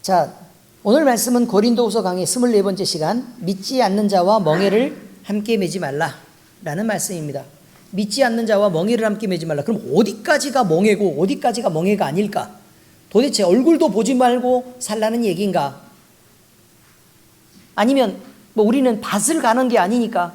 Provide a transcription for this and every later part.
자, 오늘 말씀은 고린도후서 강의 24번째 시간, 믿지 않는 자와 멍에를 함께 매지 말라 라는 말씀입니다. 믿지 않는 자와 멍에를 함께 매지 말라. 그럼 어디까지가 멍에고 어디까지가 멍에가 아닐까? 도대체 얼굴도 보지 말고 살라는 얘기인가? 아니면 뭐 우리는 밭을 가는 게 아니니까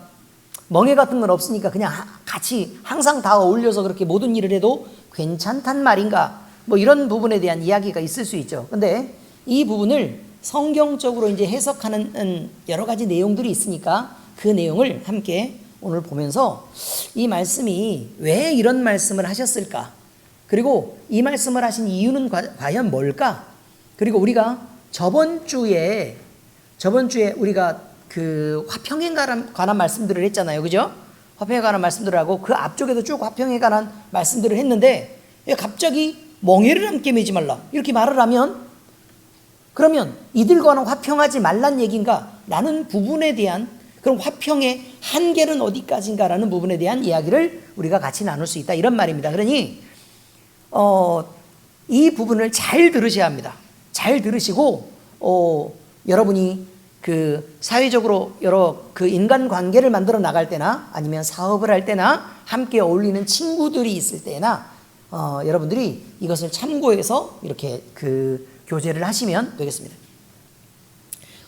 멍에 같은 건 없으니까 그냥 같이 항상 다 어울려서 그렇게 모든 일을 해도 괜찮단 말인가? 뭐 이런 부분에 대한 이야기가 있을 수 있죠. 근데 이 부분을 성경적으로 이제 해석하는 여러 가지 내용들이 있으니까 그 내용을 함께 오늘 보면서 이 말씀이 왜 이런 말씀을 하셨을까? 그리고 이 말씀을 하신 이유는 과연 뭘까? 그리고 우리가 저번 주에 우리가 그 화평에 관한 말씀들을 했잖아요. 그죠? 화평에 관한 말씀들을 하고 그 앞쪽에도 쭉 화평에 관한 말씀들을 했는데 갑자기 멍에를 함께 매지 말라 이렇게 말을 하면 그러면 이들과는 화평하지 말란 얘기인가? 라는 부분에 대한 그럼 화평의 한계는 어디까지인가? 라는 부분에 대한 이야기를 우리가 같이 나눌 수 있다 이런 말입니다. 그러니 이 부분을 잘 들으셔야 합니다. 잘 들으시고 여러분이 그 사회적으로 여러 그 인간관계를 만들어 나갈 때나 아니면 사업을 할 때나 함께 어울리는 친구들이 있을 때나 여러분들이 이것을 참고해서 이렇게 그 교제를 하시면 되겠습니다.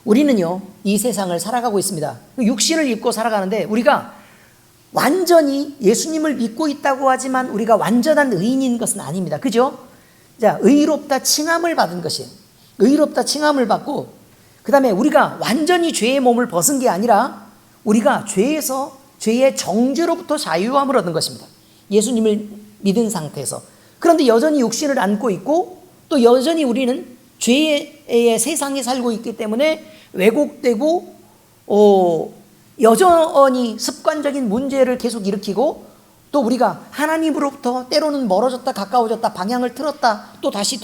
우리는요 이 세상을 살아가고 있습니다. 육신을 입고 살아가는데 우리가 완전히 예수님을 믿고 있다고 하지만 우리가 완전한 의인인 것은 아닙니다. 그죠? 자, 의롭다 칭함을 받은 것이에요. 의롭다 칭함을 받고 그 다음에 우리가 완전히 죄의 몸을 벗은 게 아니라 우리가 죄의 정죄로부터 자유함을 얻은 것입니다. 예수님을 믿은 상태에서. 그런데 여전히 육신을 안고 있고 또 여전히 우리는 죄의 세상에 살고 있기 때문에 왜곡되고 여전히 습관적인 문제를 계속 일으키고 또 우리가 하나님으로부터 때로는 멀어졌다 가까워졌다 방향을 틀었다 또 다시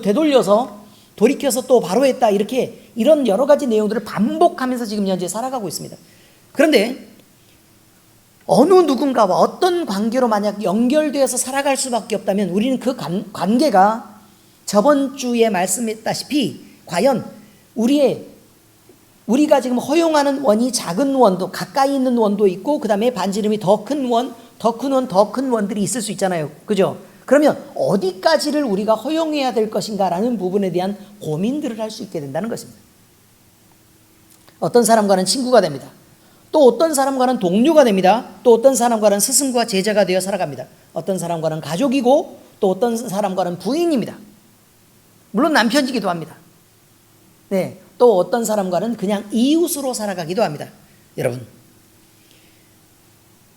되돌려서 돌이켜서 또 바로 했다 이렇게 이런 여러 가지 내용들을 반복하면서 지금 현재 살아가고 있습니다. 그런데 어느 누군가와 어떤 관계로 만약 연결되어서 살아갈 수밖에 없다면 우리는 그 관계가 저번 주에 말씀했다시피 과연 우리가 지금 허용하는 원이 작은 원도 가까이 있는 원도 있고 그 다음에 반지름이 더 큰 원, 더 큰 원들이 있을 수 있잖아요. 그죠? 그러면 어디까지를 우리가 허용해야 될 것인가 라는 부분에 대한 고민들을 할 수 있게 된다는 것입니다. 어떤 사람과는 친구가 됩니다. 또 어떤 사람과는 동료가 됩니다. 또 어떤 사람과는 스승과 제자가 되어 살아갑니다. 어떤 사람과는 가족이고 또 어떤 사람과는 부인입니다. 물론 남편이기도 합니다. 네, 또 어떤 사람과는 그냥 이웃으로 살아가기도 합니다. 여러분.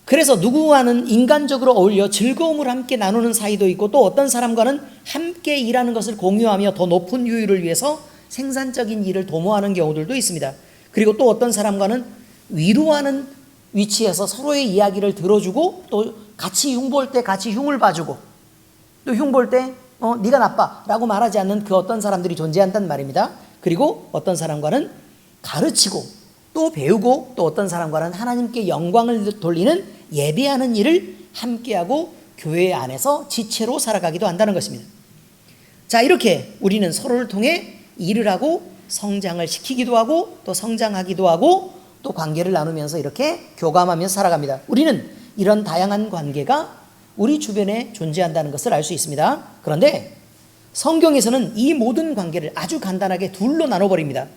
그래서 누구와는 인간적으로 어울려 즐거움을 함께 나누는 사이도 있고 또 어떤 사람과는 함께 일하는 것을 공유하며 더 높은 효율을 위해서 생산적인 일을 도모하는 경우들도 있습니다. 그리고 또 어떤 사람과는 위로하는 위치에서 서로의 이야기를 들어주고 또 같이 흉볼 때 같이 흉을 봐주고 또 흉볼 때 네가 나빠 라고 말하지 않는 그 어떤 사람들이 존재한단 말입니다. 그리고 어떤 사람과는 가르치고 또 배우고 또 어떤 사람과는 하나님께 영광을 돌리는 예배하는 일을 함께하고 교회 안에서 지체로 살아가기도 한다는 것입니다. 자, 이렇게 우리는 서로를 통해 일을 하고 성장을 시키기도 하고 또 성장하기도 하고 또 관계를 나누면서 이렇게 교감하면서 살아갑니다. 우리는 이런 다양한 관계가 우리 주변에 존재한다는 것을 알 수 있습니다. 그런데 성경에서는 이 모든 관계를 아주 간단하게 둘로 나눠버립니다.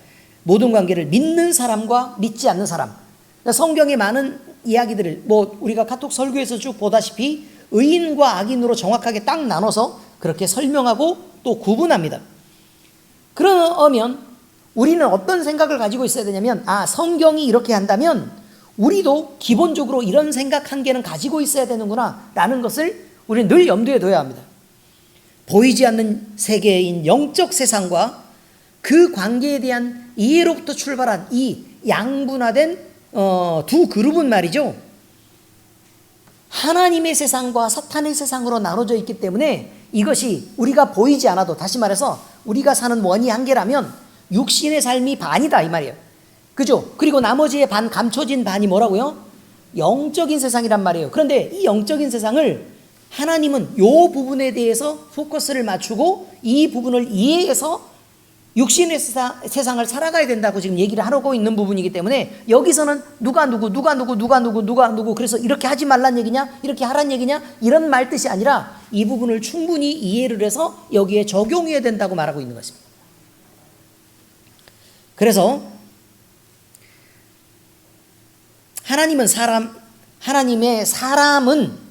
모든 관계를 믿는 사람과 믿지 않는 사람. 성경의 많은 이야기들을 우리가 카톡 설교에서 쭉 보다시피 의인과 악인으로 정확하게 딱 나눠서 그렇게 설명하고 또 구분합니다. 그러면 우리는 어떤 생각을 가지고 있어야 되냐면 성경이 이렇게 한다면 우리도 기본적으로 이런 생각 한계는 가지고 있어야 되는구나 라는 것을 우리는 늘 염두에 둬야 합니다. 보이지 않는 세계인 영적 세상과 그 관계에 대한 이해로부터 출발한 이 양분화된 두 그룹은 말이죠. 하나님의 세상과 사탄의 세상으로 나눠져 있기 때문에 이것이 우리가 보이지 않아도 다시 말해서 우리가 사는 원이 한 개라면 육신의 삶이 반이다 이 말이에요. 그죠? 그리고 나머지의 감춰진 반이 뭐라고요? 영적인 세상이란 말이에요. 그런데 이 영적인 세상을 하나님은 이 부분에 대해서 포커스를 맞추고 이 부분을 이해해서 육신의 세상을 살아가야 된다고 지금 얘기를 하고 있는 부분이기 때문에 여기서는 누가 누구 그래서 이렇게 하지 말란 얘기냐 이렇게 하란 얘기냐 이런 말 뜻이 아니라 이 부분을 충분히 이해를 해서 여기에 적용해야 된다고 말하고 있는 것입니다. 그래서 하나님의 사람은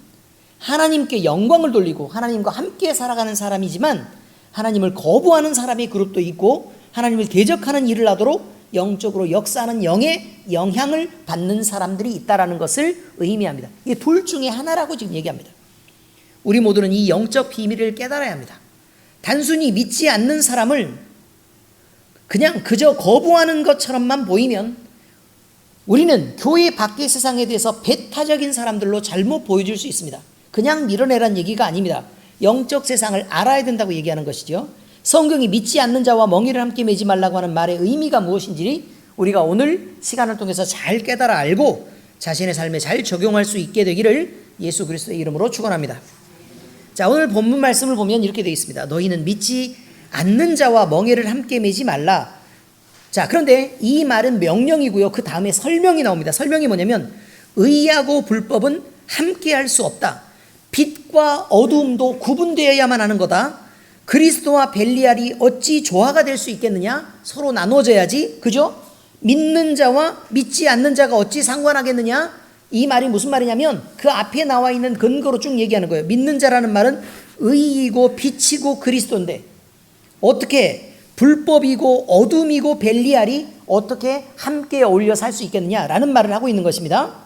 하나님께 영광을 돌리고 하나님과 함께 살아가는 사람이지만 하나님을 거부하는 사람의 그룹도 있고 하나님을 대적하는 일을 하도록 영적으로 역사하는 영의 영향을 받는 사람들이 있다라는 것을 의미합니다. 이게 둘 중에 하나라고 지금 얘기합니다. 우리 모두는 이 영적 비밀을 깨달아야 합니다. 단순히 믿지 않는 사람을 그냥 그저 거부하는 것처럼만 보이면 우리는 교회 밖의 세상에 대해서 배타적인 사람들로 잘못 보여줄 수 있습니다. 그냥 밀어내란 얘기가 아닙니다. 영적 세상을 알아야 된다고 얘기하는 것이죠. 성경이 믿지 않는 자와 멍에를 함께 매지 말라고 하는 말의 의미가 무엇인지 우리가 오늘 시간을 통해서 잘 깨달아 알고 자신의 삶에 잘 적용할 수 있게 되기를 예수 그리스도의 이름으로 축원합니다. 자, 오늘 본문 말씀을 보면 이렇게 되어 있습니다. 너희는 믿지 않는 자와 멍에를 함께 매지 말라. 자, 그런데 이 말은 명령이고요. 그 다음에 설명이 나옵니다. 설명이 뭐냐면 의하고 불법은 함께 할 수 없다. 빛과 어두움도 구분되어야만 하는 거다. 그리스도와 벨리알이 어찌 조화가 될 수 있겠느냐? 서로 나눠져야지. 그죠? 믿는 자와 믿지 않는 자가 어찌 상관하겠느냐? 이 말이 무슨 말이냐면 그 앞에 나와 있는 근거로 쭉 얘기하는 거예요. 믿는 자라는 말은 의이고 빛이고 그리스도인데 어떻게 불법이고 어둠이고 벨리알이 어떻게 함께 어울려 살 수 있겠느냐라는 말을 하고 있는 것입니다.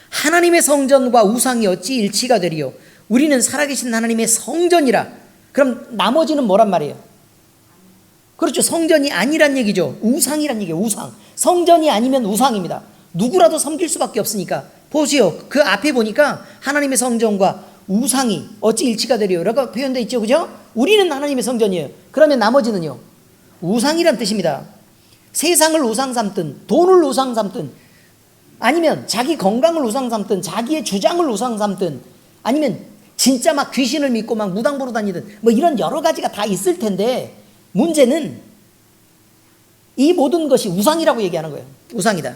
하나님의 성전과 우상이 어찌 일치가 되리요? 우리는 살아계신 하나님의 성전이라. 그럼 나머지는 뭐란 말이에요? 그렇죠. 성전이 아니란 얘기죠. 우상이란 얘기예요. 우상. 성전이 아니면 우상입니다. 누구라도 섬길 수밖에 없으니까. 보세요. 그 앞에 보니까 하나님의 성전과 우상이 어찌 일치가 되리요? 라고 표현되어 있죠. 그죠? 우리는 하나님의 성전이에요. 그러면 나머지는요? 우상이란 뜻입니다. 세상을 우상 삼든 돈을 우상 삼든 아니면 자기 건강을 우상 삼든 자기의 주장을 우상 삼든 아니면 진짜 막 귀신을 믿고 막 무당 보러 다니든 뭐 이런 여러 가지가 다 있을 텐데 문제는 이 모든 것이 우상이라고 얘기하는 거예요. 우상이다.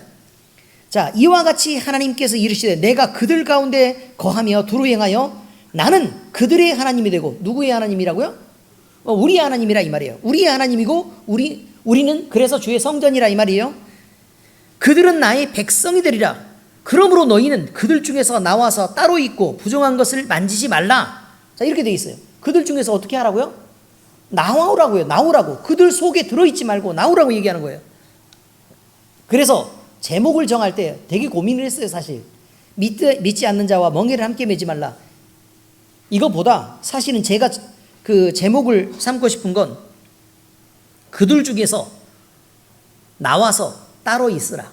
자, 이와 같이 하나님께서 이르시되 내가 그들 가운데 거하며 두루 행하여 나는 그들의 하나님이 되고 누구의 하나님이라고요? 우리의 하나님이라 이 말이에요. 우리의 하나님이고 우리는 그래서 주의 성전이라 이 말이에요. 그들은 나의 백성이 되리라. 그러므로 너희는 그들 중에서 나와서 따로 있고 부정한 것을 만지지 말라. 자, 이렇게 돼 있어요. 그들 중에서 어떻게 하라고요? 나오라고요. 나오라고. 그들 속에 들어있지 말고 나오라고 얘기하는 거예요. 그래서 제목을 정할 때 되게 고민을 했어요. 사실 믿지 않는 자와 멍에를 함께 매지 말라. 이거보다 사실은 제가 그 제목을 삼고 싶은 건 그들 중에서 나와서 따로 있으라.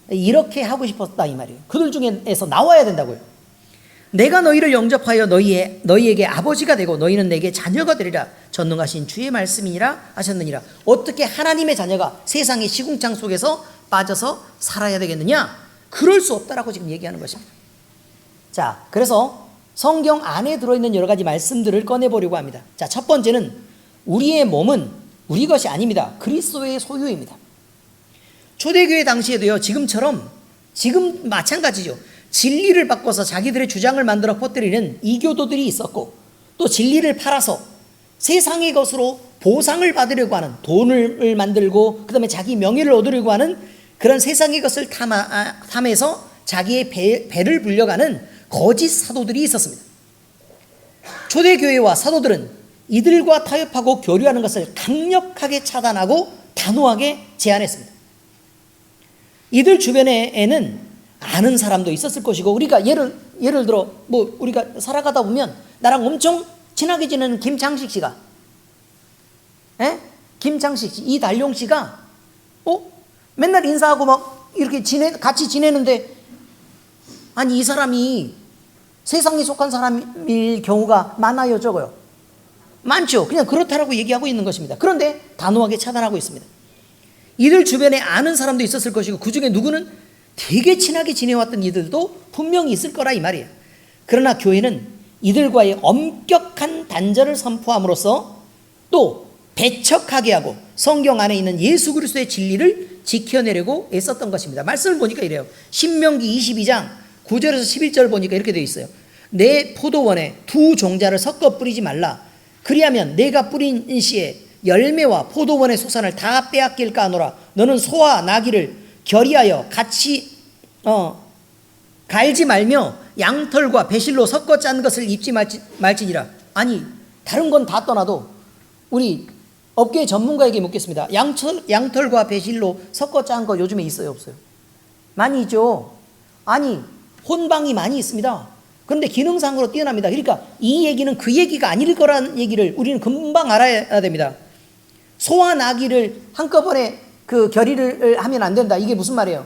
이렇게 하고 싶었다 이 말이에요. 그들 중에서 나와야 된다고요. 내가 너희를 영접하여 너희에게 아버지가 되고 너희는 내게 자녀가 되리라. 전능하신 주의 말씀이니라 하셨느니라. 어떻게 하나님의 자녀가 세상의 시궁창 속에서 빠져서 살아야 되겠느냐? 그럴 수 없다라고 지금 얘기하는 것입니다. 자, 그래서 성경 안에 들어있는 여러 가지 말씀들을 꺼내보려고 합니다. 자, 첫 번째는 우리의 몸은 우리 것이 아닙니다. 그리스도의 소유입니다. 초대교회 당시에도요, 지금 마찬가지죠. 진리를 바꿔서 자기들의 주장을 만들어 퍼뜨리는 이교도들이 있었고, 또 진리를 팔아서 세상의 것으로 보상을 받으려고 하는, 돈을 만들고 그 다음에 자기 명예를 얻으려고 하는 그런 세상의 것을 탐해서 자기의 배를 불려가는 거짓 사도들이 있었습니다. 초대교회와 사도들은 이들과 타협하고 교류하는 것을 강력하게 차단하고 단호하게 제한했습니다. 이들 주변에는 아는 사람도 있었을 것이고, 우리가 예를 들어 뭐 우리가 살아가다 보면 나랑 엄청 친하게 지내는 김창식 씨가, 김창식 씨, 이달용 씨가 맨날 인사하고 막 이렇게 같이 지내는데, 아니 이 사람이 세상에 속한 사람일 경우가 많아요, 적어요? 많죠. 그냥 그렇다라고 얘기하고 있는 것입니다. 그런데 단호하게 차단하고 있습니다. 이들 주변에 아는 사람도 있었을 것이고, 그 중에 누구는 되게 친하게 지내왔던 이들도 분명히 있을 거라 이 말이에요. 그러나 교회는 이들과의 엄격한 단절을 선포함으로써 또 배척하게 하고 성경 안에 있는 예수 그리스도의 진리를 지켜내려고 애썼던 것입니다. 말씀을 보니까 이래요. 신명기 22장 9절에서 11절 보니까 이렇게 되어 있어요. 내 포도원에 두 종자를 섞어 뿌리지 말라. 그리하면 내가 뿌린 시에 열매와 포도원의 소산을 다 빼앗길까 하노라. 너는 소와 나귀를 결의하여 같이 갈지 말며 양털과 배실로 섞어 짠 것을 입지 말지니라. 아니, 다른 건 다 떠나도 우리 업계 전문가에게 묻겠습니다. 양털과 배실로 섞어 짠 거 요즘에 있어요, 없어요? 많이 있죠. 아니, 혼방이 많이 있습니다. 그런데 기능상으로 뛰어납니다. 그러니까 이 얘기는 그 얘기가 아닐 거라는 얘기를 우리는 금방 알아야 됩니다. 소와 나귀를 한꺼번에 그 결의를 하면 안 된다. 이게 무슨 말이에요?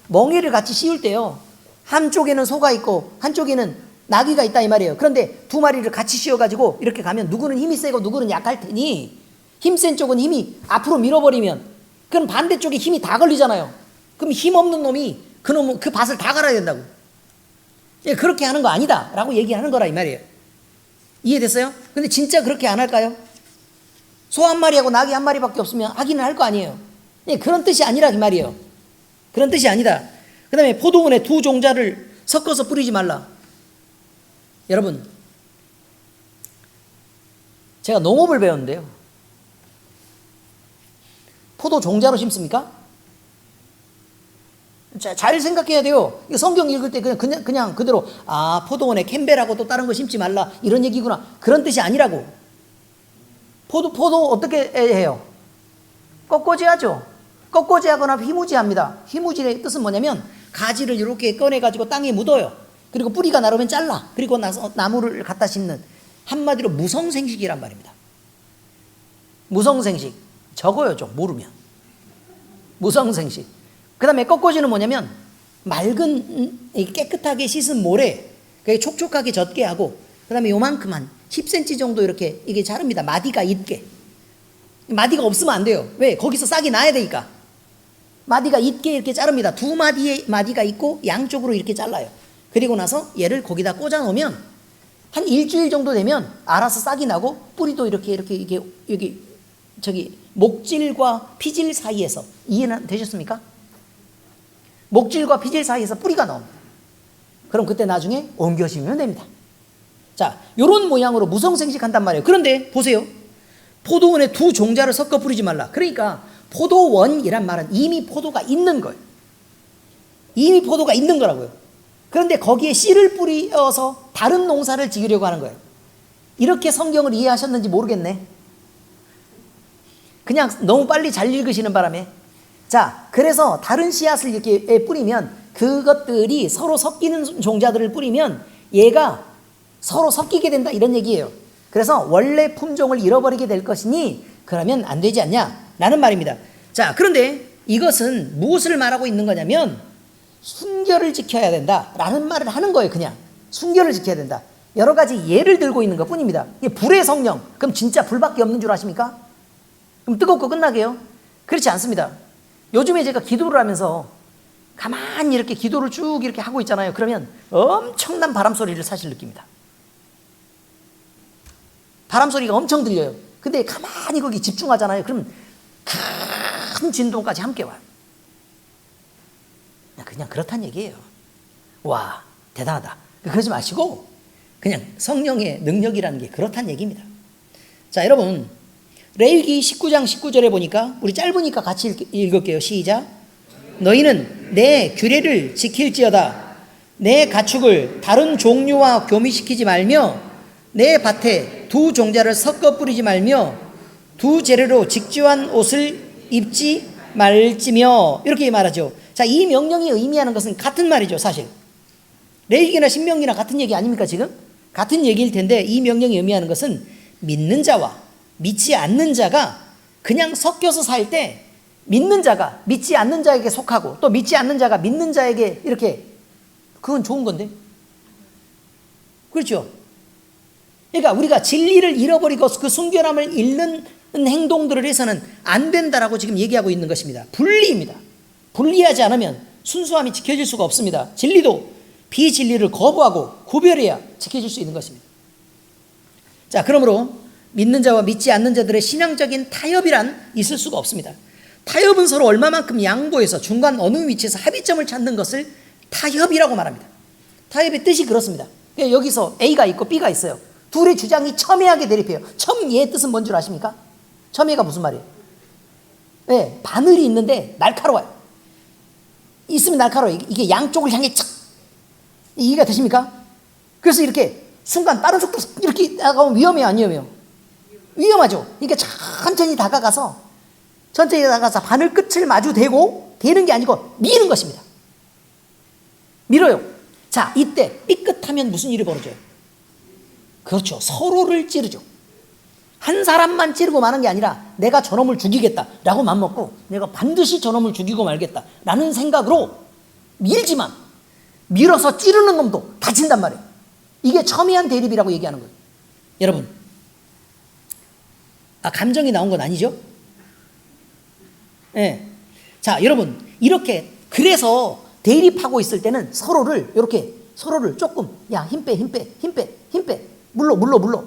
멍에를 같이 씌울 때요, 한쪽에는 소가 있고 한쪽에는 나귀가 있다 이 말이에요. 그런데 두 마리를 같이 씌워가지고 이렇게 가면 누구는 힘이 세고 누구는 약할 테니 힘센 쪽은 힘이 앞으로 밀어버리면 그럼 반대쪽에 힘이 다 걸리잖아요. 그럼 힘 없는 놈이 그 밭을 다 갈아야 된다고. 예, 그렇게 하는 거 아니다 라고 얘기하는 거라 이 말이에요. 이해됐어요? 근데 진짜 그렇게 안 할까요? 소 한 마리하고 나귀 한 마리밖에 없으면 하기는 할 거 아니에요. 예, 그런 뜻이 아니라 이 말이에요. 그런 뜻이 아니다. 그 다음에 포도원에 두 종자를 섞어서 뿌리지 말라. 여러분, 제가 농업을 배웠는데요, 포도 종자로 심습니까? 잘 생각해야 돼요. 성경 읽을 때 그냥 그대로 포도원에 캠벨하고 또 다른 거 심지 말라 이런 얘기구나, 그런 뜻이 아니라고. 포도 어떻게 해요? 꺾어지하죠. 꺾어지하거나 휘무지합니다. 휘무지의 뜻은 뭐냐면 가지를 이렇게 꺼내가지고 땅에 묻어요. 그리고 뿌리가 나오면 잘라. 그리고 나서 나무를 갖다 심는, 한마디로 무성생식이란 말입니다. 무성생식. 적어요, 좀 모르면. 무성생식. 그 다음에 꺾어지는 뭐냐면 맑은 깨끗하게 씻은 모래, 그게 촉촉하게 젖게 하고, 그 다음에 요만큼 한 10cm 정도 이렇게 이게 자릅니다. 마디가 있게. 마디가 없으면 안 돼요. 왜? 거기서 싹이 나야 되니까. 마디가 있게 이렇게 자릅니다. 두 마디의 마디가 있고 양쪽으로 이렇게 잘라요. 그리고 나서 얘를 거기다 꽂아 놓으면 한 일주일 정도 되면 알아서 싹이 나고 뿌리도 이렇게 여기 목질과 피질 사이에서, 이해는 되셨습니까? 목질과 피질 사이에서 뿌리가 나옵니다. 그럼 그때 나중에 옮겨 심으면 됩니다. 자, 요런 모양으로 무성생식한단 말이에요. 그런데 보세요. 포도원에 두 종자를 섞어 뿌리지 말라. 그러니까 포도원이란 말은 이미 포도가 있는 거예요. 이미 포도가 있는 거라고요. 그런데 거기에 씨를 뿌려서 다른 농사를 지으려고 하는 거예요. 이렇게 성경을 이해하셨는지 모르겠네. 그냥 너무 빨리 잘 읽으시는 바람에. 자, 그래서 다른 씨앗을 이렇게 뿌리면, 그것들이 서로 섞이는 종자들을 뿌리면 얘가 서로 섞이게 된다, 이런 얘기예요. 그래서 원래 품종을 잃어버리게 될 것이니 그러면 안 되지 않냐 라는 말입니다. 자, 그런데 이것은 무엇을 말하고 있는 거냐면 순결을 지켜야 된다 라는 말을 하는 거예요. 그냥 순결을 지켜야 된다. 여러 가지 예를 들고 있는 것 뿐입니다. 이게 불의 성령, 그럼 진짜 불밖에 없는 줄 아십니까? 그럼 뜨겁고 끝나게요? 그렇지 않습니다. 요즘에 제가 기도를 하면서 가만히 이렇게 기도를 쭉 이렇게 하고 있잖아요. 그러면 엄청난 바람 소리를 사실 느낍니다. 바람 소리가 엄청 들려요. 근데 가만히 거기 집중하잖아요. 그럼 큰 진동까지 함께 와요. 그냥 그렇단 얘기예요. 와, 대단하다. 그러지 마시고 그냥 성령의 능력이라는 게 그렇단 얘기입니다. 자, 여러분, 레위기 19장 19절에 보니까, 우리 짧으니까 같이 읽을게요. 시작. 너희는 내 규례를 지킬지어다. 내 가축을 다른 종류와 교미시키지 말며 내 밭에 두 종자를 섞어 뿌리지 말며 두 재료로 직조한 옷을 입지 말지며, 이렇게 말하죠. 자, 이 명령이 의미하는 것은 같은 말이죠. 사실 레위기나 신명기나 같은 얘기 아닙니까? 지금 같은 얘기일 텐데, 이 명령이 의미하는 것은 믿는 자와 믿지 않는 자가 그냥 섞여서 살 때, 믿는 자가 믿지 않는 자에게 속하고 또 믿지 않는 자가 믿는 자에게 이렇게, 그건 좋은 건데, 그렇죠? 그러니까 우리가 진리를 잃어버리고 그 순결함을 잃는 행동들을 해서는 안 된다라고 지금 얘기하고 있는 것입니다. 분리입니다. 분리하지 않으면 순수함이 지켜질 수가 없습니다. 진리도 비진리를 거부하고 구별해야 지켜질 수 있는 것입니다. 자, 그러므로 믿는 자와 믿지 않는 자들의 신앙적인 타협이란 있을 수가 없습니다. 타협은 서로 얼마만큼 양보해서 중간 어느 위치에서 합의점을 찾는 것을 타협이라고 말합니다. 타협의 뜻이 그렇습니다. 여기서 A가 있고 B가 있어요. 둘의 주장이 첨예하게 대립해요. 첨예의 뜻은 뭔 줄 아십니까? 첨예가 무슨 말이에요? 네, 바늘이 있는데 날카로워요. 있으면 날카로워요. 이게 양쪽을 향해 착 이해가 되십니까? 그래서 이렇게 순간 빠른 속도로 이렇게 나가면 위험해요, 안 위험해요? 위험하죠. 그러니까 천천히 다가가서 바늘 끝을 마주 대고 대는 게 아니고 미는 것입니다. 밀어요. 자, 이때 삐끗하면 무슨 일이 벌어져요? 그렇죠. 서로를 찌르죠. 한 사람만 찌르고 마는 게 아니라 내가 저놈을 죽이겠다라고 맘먹고 내가 반드시 저놈을 죽이고 말겠다라는 생각으로 밀지만 밀어서 찌르는 놈도 다친단 말이에요. 이게 첨예한 대립이라고 얘기하는 거예요. 여러분, 감정이 나온 건 아니죠? 네. 자, 여러분, 이렇게 그래서 대립하고 있을 때는 서로를 조금 힘 빼 물러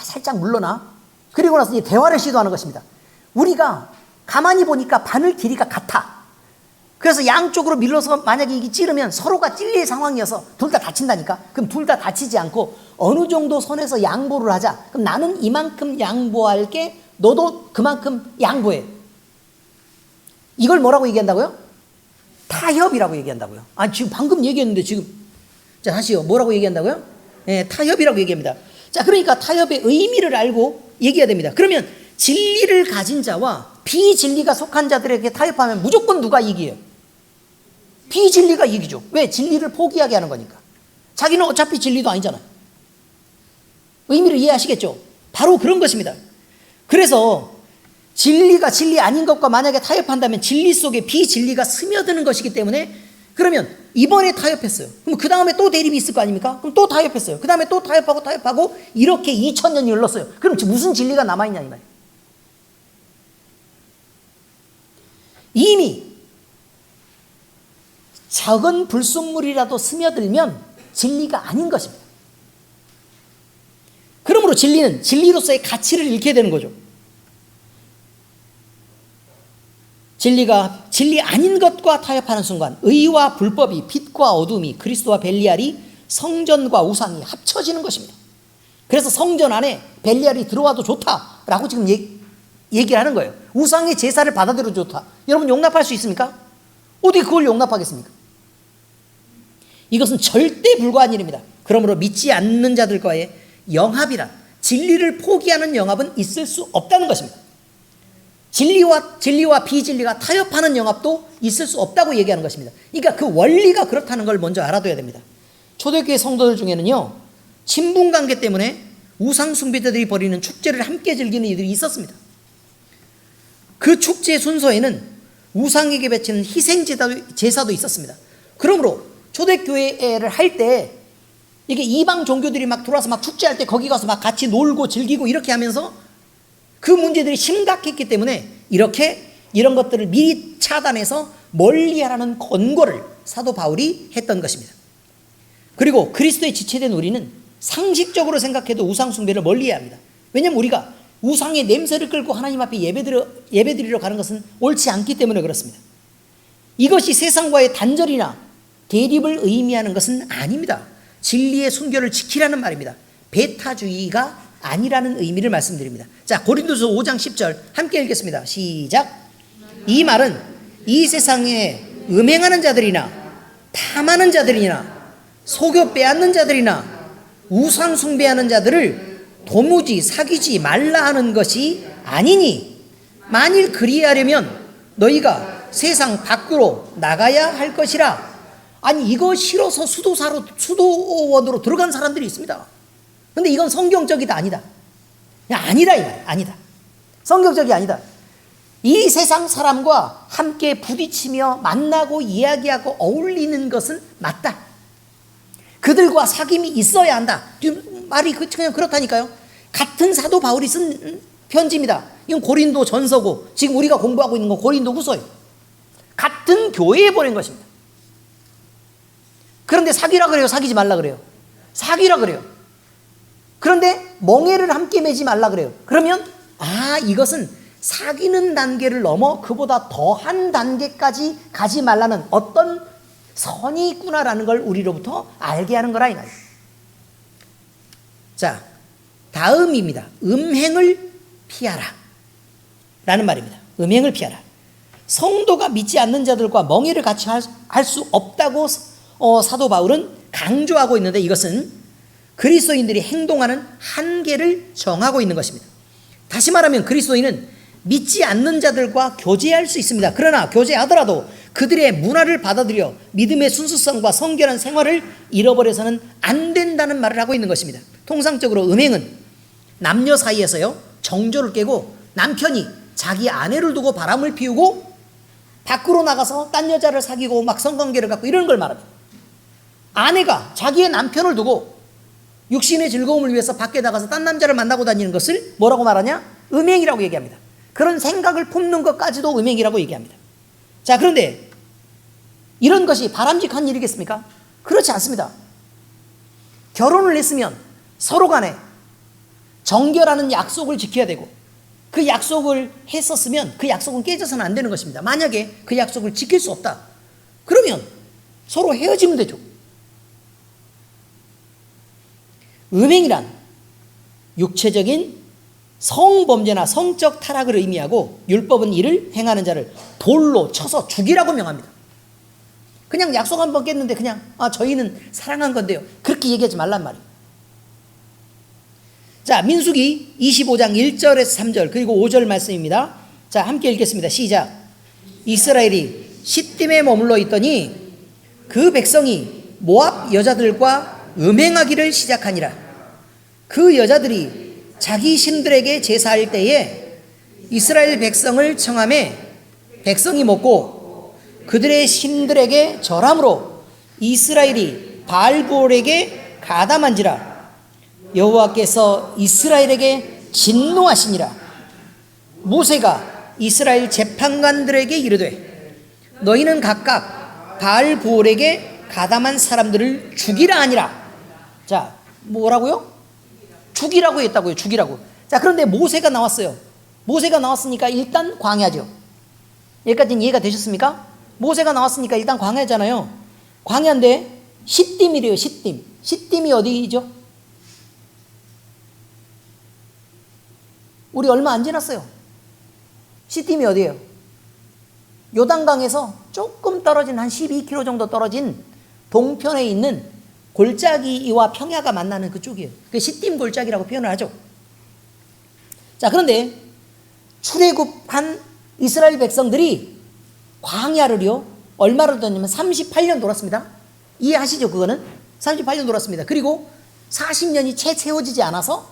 살짝 물러나. 그리고 나서 이제 대화를 시도하는 것입니다. 우리가 가만히 보니까 바늘 길이가 같아. 그래서 양쪽으로 밀어서 만약에 이게 찌르면 서로가 찔릴 상황이어서 둘 다 다친다니까. 그럼 둘 다 다치지 않고 어느 정도 선에서 양보를 하자. 그럼 나는 이만큼 양보할게, 너도 그만큼 양보해. 이걸 뭐라고 얘기한다고요? 타협이라고 얘기한다고요. 지금 방금 얘기했는데 자, 다시요. 뭐라고 얘기한다고요? 네, 타협이라고 얘기합니다. 자, 그러니까 타협의 의미를 알고 얘기해야 됩니다. 그러면 진리를 가진 자와 비진리가 속한 자들에게 타협하면 무조건 누가 이기요? 비진리가 이기죠. 왜? 진리를 포기하게 하는 거니까. 자기는 어차피 진리도 아니잖아요. 의미를 이해하시겠죠? 바로 그런 것입니다. 그래서 진리가 진리 아닌 것과 만약에 타협한다면 진리 속에 비진리가 스며드는 것이기 때문에, 그러면 이번에 타협했어요. 그럼 그 다음에 또 대립이 있을 거 아닙니까? 그럼 또 타협했어요. 그 다음에 또 타협하고 이렇게 2000년이 흘렀어요. 그럼 무슨 진리가 남아있냐 이 말이에요. 이미 작은 불순물이라도 스며들면 진리가 아닌 것입니다. 그러므로 진리는 진리로서의 가치를 잃게 되는 거죠. 진리가 진리 아닌 것과 타협하는 순간 의와 불법이, 빛과 어둠이, 그리스도와 벨리알이, 성전과 우상이 합쳐지는 것입니다. 그래서 성전 안에 벨리알이 들어와도 좋다라고 지금 얘기를 하는 거예요. 우상의 제사를 받아들여도 좋다. 여러분 용납할 수 있습니까? 어떻게 그걸 용납하겠습니까? 이것은 절대 불가한 일입니다. 그러므로 믿지 않는 자들과의 영합이란, 진리를 포기하는 영합은 있을 수 없다는 것입니다. 진리와 비진리가 타협하는 영합도 있을 수 없다고 얘기하는 것입니다. 그러니까 그 원리가 그렇다는 걸 먼저 알아둬야 됩니다. 초대교회 성도들 중에는요, 친분 관계 때문에 우상 숭배자들이 벌이는 축제를 함께 즐기는 이들이 있었습니다. 그 축제 순서에는 우상에게 바치는 희생 제사도 있었습니다. 그러므로 초대교회를 할 때 이게 이방 종교들이 막 들어와서 막 축제할 때 거기 가서 막 같이 놀고 즐기고 이렇게 하면서 그 문제들이 심각했기 때문에 이런 것들을 미리 차단해서 멀리하라는 권고를 사도 바울이 했던 것입니다. 그리고 그리스도에 지체된 우리는 상식적으로 생각해도 우상 숭배를 멀리해야 합니다. 왜냐하면 우리가 우상의 냄새를 끌고 하나님 앞에 예배드리러 가는 것은 옳지 않기 때문에 그렇습니다. 이것이 세상과의 단절이나 대립을 의미하는 것은 아닙니다. 진리의 순결을 지키라는 말입니다. 배타주의가 아니라는 의미를 말씀드립니다. 자, 고린도서 5장 10절 함께 읽겠습니다. 시작. 이 말은 이 세상에 음행하는 자들이나 탐하는 자들이나 속여 빼앗는 자들이나 우상 숭배하는 자들을 도무지 사귀지 말라 하는 것이 아니니, 만일 그리하려면 너희가 세상 밖으로 나가야 할 것이라. 아니, 이거 싫어서 수도원으로 들어간 사람들이 있습니다. 근데 이건 성경적이다 아니다. 아니다 이 말이야. 아니다. 성경적이 아니다. 이 세상 사람과 함께 부딪히며 만나고 이야기하고 어울리는 것은 맞다. 그들과 사귐이 있어야 한다. 말이 그냥 그렇다니까요. 같은 사도 바울이 쓴 편지입니다. 이건 고린도 전서고 지금 우리가 공부하고 있는 건 고린도 후서예요. 같은 교회에 보낸 것입니다. 그런데 사귀라 그래요? 사귀지 말라 그래요? 사귀라 그래요. 그런데 멍에를 함께 매지 말라 그래요. 그러면 이것은 사귀는 단계를 넘어 그보다 더한 단계까지 가지 말라는 어떤 선이 있구나라는 걸 우리로부터 알게 하는 거라 이 말이에요. 자, 다음입니다. 음행을 피하라 라는 말입니다. 음행을 피하라. 성도가 믿지 않는 자들과 멍에를 같이 할 수 없다고 사도 바울은 강조하고 있는데, 이것은 그리스도인들이 행동하는 한계를 정하고 있는 것입니다. 다시 말하면 그리스도인은 믿지 않는 자들과 교제할 수 있습니다. 그러나 교제하더라도 그들의 문화를 받아들여 믿음의 순수성과 성결한 생활을 잃어버려서는 안 된다는 말을 하고 있는 것입니다. 통상적으로 음행은 남녀 사이에서요, 정조를 깨고 남편이 자기 아내를 두고 바람을 피우고 밖으로 나가서 딴 여자를 사귀고 막 성관계를 갖고 이런 걸 말합니다. 아내가 자기의 남편을 두고 육신의 즐거움을 위해서 밖에 나가서 딴 남자를 만나고 다니는 것을 뭐라고 말하냐? 음행이라고 얘기합니다. 그런 생각을 품는 것까지도 음행이라고 얘기합니다. 자, 그런데 이런 것이 바람직한 일이겠습니까? 그렇지 않습니다. 결혼을 했으면 서로 간에 정결하는 약속을 지켜야 되고, 그 약속을 했었으면 그 약속은 깨져서는 안 되는 것입니다. 만약에 그 약속을 지킬 수 없다, 그러면 서로 헤어지면 되죠. 음행이란 육체적인 성범죄나 성적 타락을 의미하고, 율법은 이를 행하는 자를 돌로 쳐서 죽이라고 명합니다. 그냥 약속 한 번 깼는데 그냥 저희는 사랑한 건데요, 그렇게 얘기하지 말란 말이에요. 자, 민수기 25장 1절에서 3절 그리고 5절 말씀입니다. 자, 함께 읽겠습니다. 시작. 이스라엘이 시딤에 머물러 있더니 그 백성이 모압 여자들과 음행하기를 시작하니라. 그 여자들이 자기 신들에게 제사할 때에 이스라엘 백성을 청하매 백성이 먹고 그들의 신들에게 절함으로 이스라엘이 바알볼에게 가담한지라. 여호와께서 이스라엘에게 진노하시니라. 모세가 이스라엘 재판관들에게 이르되 너희는 각각 바알볼에게 가담한 사람들을 죽이라 하니라. 자, 뭐라고요? 죽이라고 했다고요. 죽이라고. 자, 그런데 모세가 나왔어요. 모세가 나왔으니까 일단 광야죠. 여기까지는 이해가 되셨습니까? 모세가 나왔으니까 일단 광야잖아요. 광야인데 시딤이래요. 시딤. 시딤이 어디죠? 우리 얼마 안 지났어요. 시딤이 어디예요? 요단강에서 조금 떨어진 한 12km 정도 떨어진 동편에 있는 골짜기와 평야가 만나는 그쪽이에요. 그 시딤 골짜기라고 표현을 하죠. 자, 그런데 출애굽한 이스라엘 백성들이 광야를요 얼마를 돌았냐면 38년 돌았습니다. 이해하시죠? 그거는 38년 돌았습니다. 그리고 40년이 채 채워지지 않아서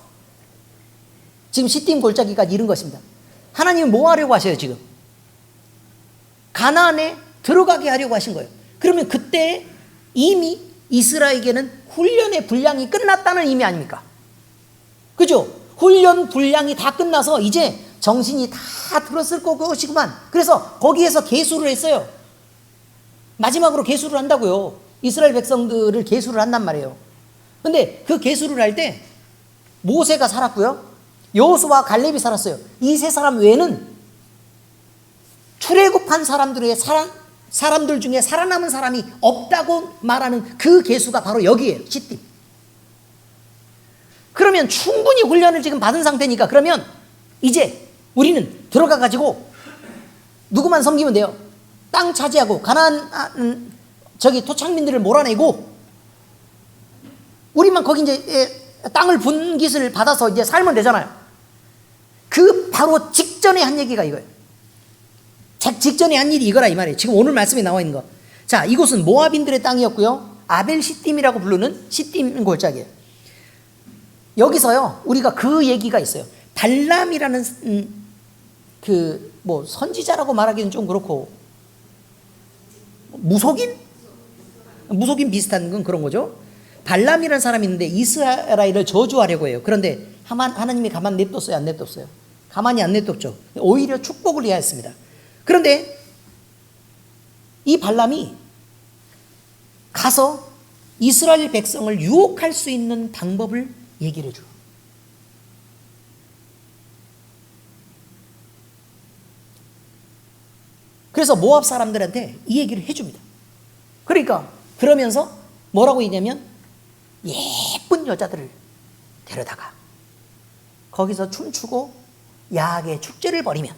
지금 시딤 골짜기까지 이른 것입니다. 하나님은 뭐 하려고 하셔요? 지금 가나안에 들어가게 하려고 하신 거예요. 그러면 그때 이미 이스라엘에게는 훈련의 분량이 끝났다는 의미 아닙니까? 그죠? 훈련 분량이 다 끝나서 이제 정신이 다 들었을 것이구만. 그래서 거기에서 계수를 했어요. 마지막으로 계수를 한다고요. 이스라엘 백성들을 계수를 한단 말이에요. 근데 그 계수를 할 때 모세가 살았고요, 여호수아와 갈렙이 살았어요. 이 세 사람 외에는 출애굽한 사람들 중에 살아남은 사람이 없다고 말하는 그 계수가 바로 여기에요. 시딤. 그러면 충분히 훈련을 지금 받은 상태니까, 그러면 이제 우리는 들어가 가지고 누구만 섬기면 돼요. 땅 차지하고 가나안 토착민들을 몰아내고 우리만 거기 이제 땅을 분깃을 받아서 이제 살면 되잖아요. 그 바로 직전에 한 얘기가 이거예요. 직전에 한 일이 이거라 이 말이에요. 지금 오늘 말씀에 나와 있는 거. 자, 이곳은 모압인들의 땅이었고요, 아벨 시딤이라고 부르는 시딤 골짜기예요. 여기서요 우리가 그 얘기가 있어요. 발람이라는 선지자라고 말하기는 좀 그렇고, 무속인 비슷한 건 그런 거죠. 발람이라는 사람이 있는데 이스라엘을 저주하려고 해요. 그런데 하나님이 가만 냅뒀어요? 안 냅뒀어요? 가만히 안 냅뒀죠. 오히려 축복을 해야했습니다. 그런데 이 발람이 가서 이스라엘 백성을 유혹할 수 있는 방법을 얘기를 해줘요. 그래서 모압 사람들한테 이 얘기를 해줍니다. 그러니까 그러면서 뭐라고 했냐면 예쁜 여자들을 데려다가 거기서 춤추고 야하게 축제를 벌이면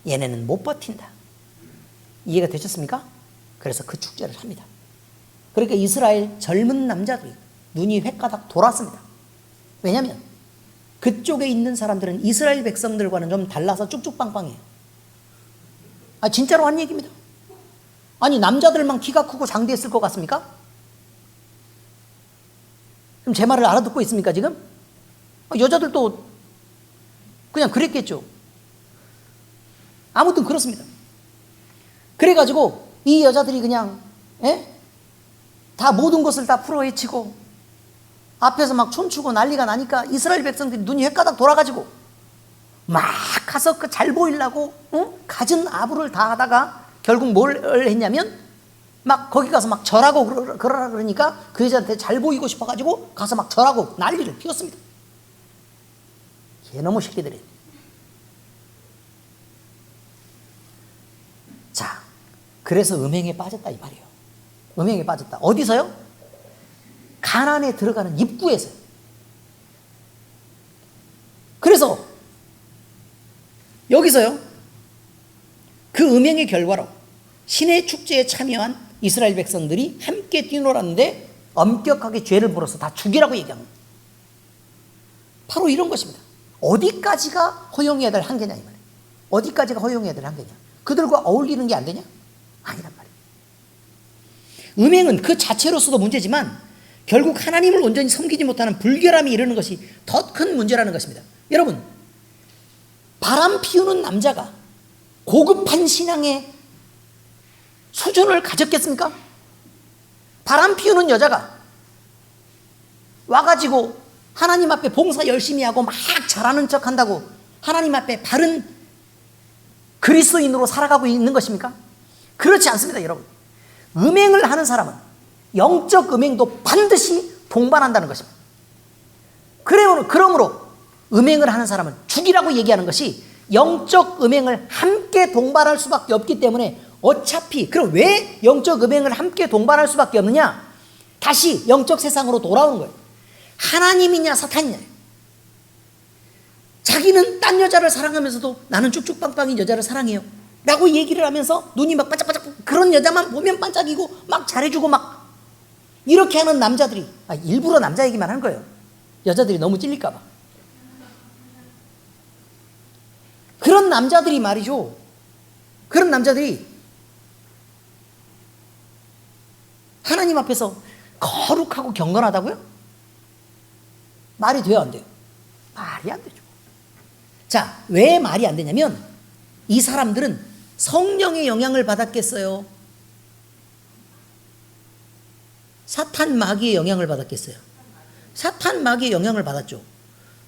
얘네는 못 버틴다. 이해가 되셨습니까? 그래서 그 축제를 합니다. 그러니까 이스라엘 젊은 남자들이 눈이 횟가닥 돌았습니다. 왜냐하면 그쪽에 있는 사람들은 이스라엘 백성들과는 좀 달라서 쭉쭉빵빵해요. 진짜로 한 얘기입니다. 아니, 남자들만 키가 크고 장대했을 것 같습니까? 그럼 제 말을 알아듣고 있습니까 지금? 여자들도 그냥 그랬겠죠. 아무튼 그렇습니다. 그래가지고 이 여자들이 그냥 다 모든 것을 다 풀어헤치고 앞에서 막 춤추고 난리가 나니까 이스라엘 백성들이 눈이 횟가닥 돌아가지고 막 가서 그 잘 보이려고 갖은 아부를 다 하다가 결국 뭘 했냐면 막 거기 가서 막 절하고 그러라 그러니까 그 여자한테 잘 보이고 싶어가지고 가서 막 절하고 난리를 피웠습니다. 개놈의 새끼들이. 자, 그래서 음행에 빠졌다 이 말이에요. 음행에 빠졌다. 어디서요? 가나안에 들어가는 입구에서요. 그래서 여기서요, 그 음행의 결과로 신의 축제에 참여한 이스라엘 백성들이 함께 뛰놀았는데 엄격하게 죄를 물어서 다 죽이라고 얘기합니다. 바로 이런 것입니다. 어디까지가 허용해야 될 한계냐 이 말이에요. 어디까지가 허용해야 될 한계냐. 그들과 어울리는 게 안 되냐? 아니란 말이에요. 음행은 그 자체로서도 문제지만 결국 하나님을 온전히 섬기지 못하는 불결함이 이르는 것이 더 큰 문제라는 것입니다. 여러분, 바람 피우는 남자가 고급한 신앙의 수준을 가졌겠습니까? 바람 피우는 여자가 와가지고 하나님 앞에 봉사 열심히 하고 막 잘하는 척 한다고 하나님 앞에 바른 그리스도인으로 살아가고 있는 것입니까? 그렇지 않습니다, 여러분. 음행을 하는 사람은 영적 음행도 반드시 동반한다는 것입니다. 그러므로 음행을 하는 사람은 죽이라고 얘기하는 것이 영적 음행을 함께 동반할 수밖에 없기 때문에 어차피, 그럼 왜 영적 음행을 함께 동반할 수밖에 없느냐? 다시 영적 세상으로 돌아오는 거예요. 하나님이냐 사탄이냐. 자기는 딴 여자를 사랑하면서도 나는 쭉쭉빵빵인 여자를 사랑해요 라고 얘기를 하면서 눈이 막 반짝반짝 그런 여자만 보면 반짝이고 막 잘해주고 막 이렇게 하는 남자들이, 일부러 남자 얘기만 하는 거예요. 여자들이 너무 찔릴까 봐. 그런 남자들이 말이죠, 그런 남자들이 하나님 앞에서 거룩하고 경건하다고요? 말이 돼요 안 돼요? 말이 안 되죠. 자, 왜 말이 안 되냐면 이 사람들은 성령의 영향을 받았겠어요? 사탄 마귀의 영향을 받았겠어요? 사탄 마귀의 영향을 받았죠.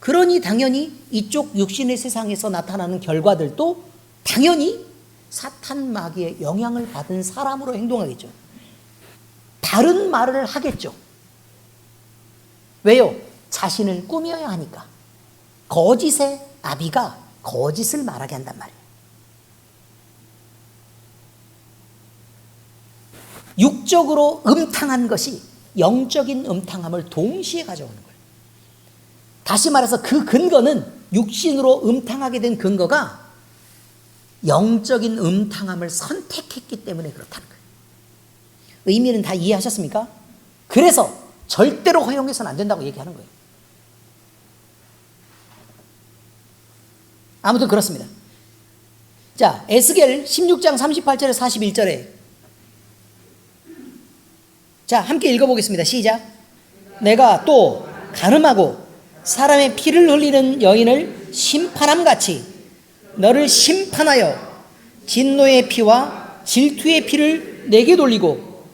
그러니 당연히 이쪽 육신의 세상에서 나타나는 결과들도 당연히 사탄 마귀의 영향을 받은 사람으로 행동하겠죠. 다른 말을 하겠죠. 왜요? 자신을 꾸며야 하니까. 거짓의 아비가 거짓을 말하게 한단 말이에요. 육적으로 음탕한 것이 영적인 음탕함을 동시에 가져오는 거예요. 다시 말해서 그 근거는, 육신으로 음탕하게 된 근거가 영적인 음탕함을 선택했기 때문에 그렇다는 거예요. 의미는 다 이해하셨습니까? 그래서 절대로 허용해서는 안 된다고 얘기하는 거예요. 아무튼 그렇습니다. 자, 에스겔 16장 38절에 41절에 자, 함께 읽어보겠습니다. 시작. 내가 또 간음하고 사람의 피를 흘리는 여인을 심판함같이 너를 심판하여 진노의 피와 질투의 피를 내게 돌리고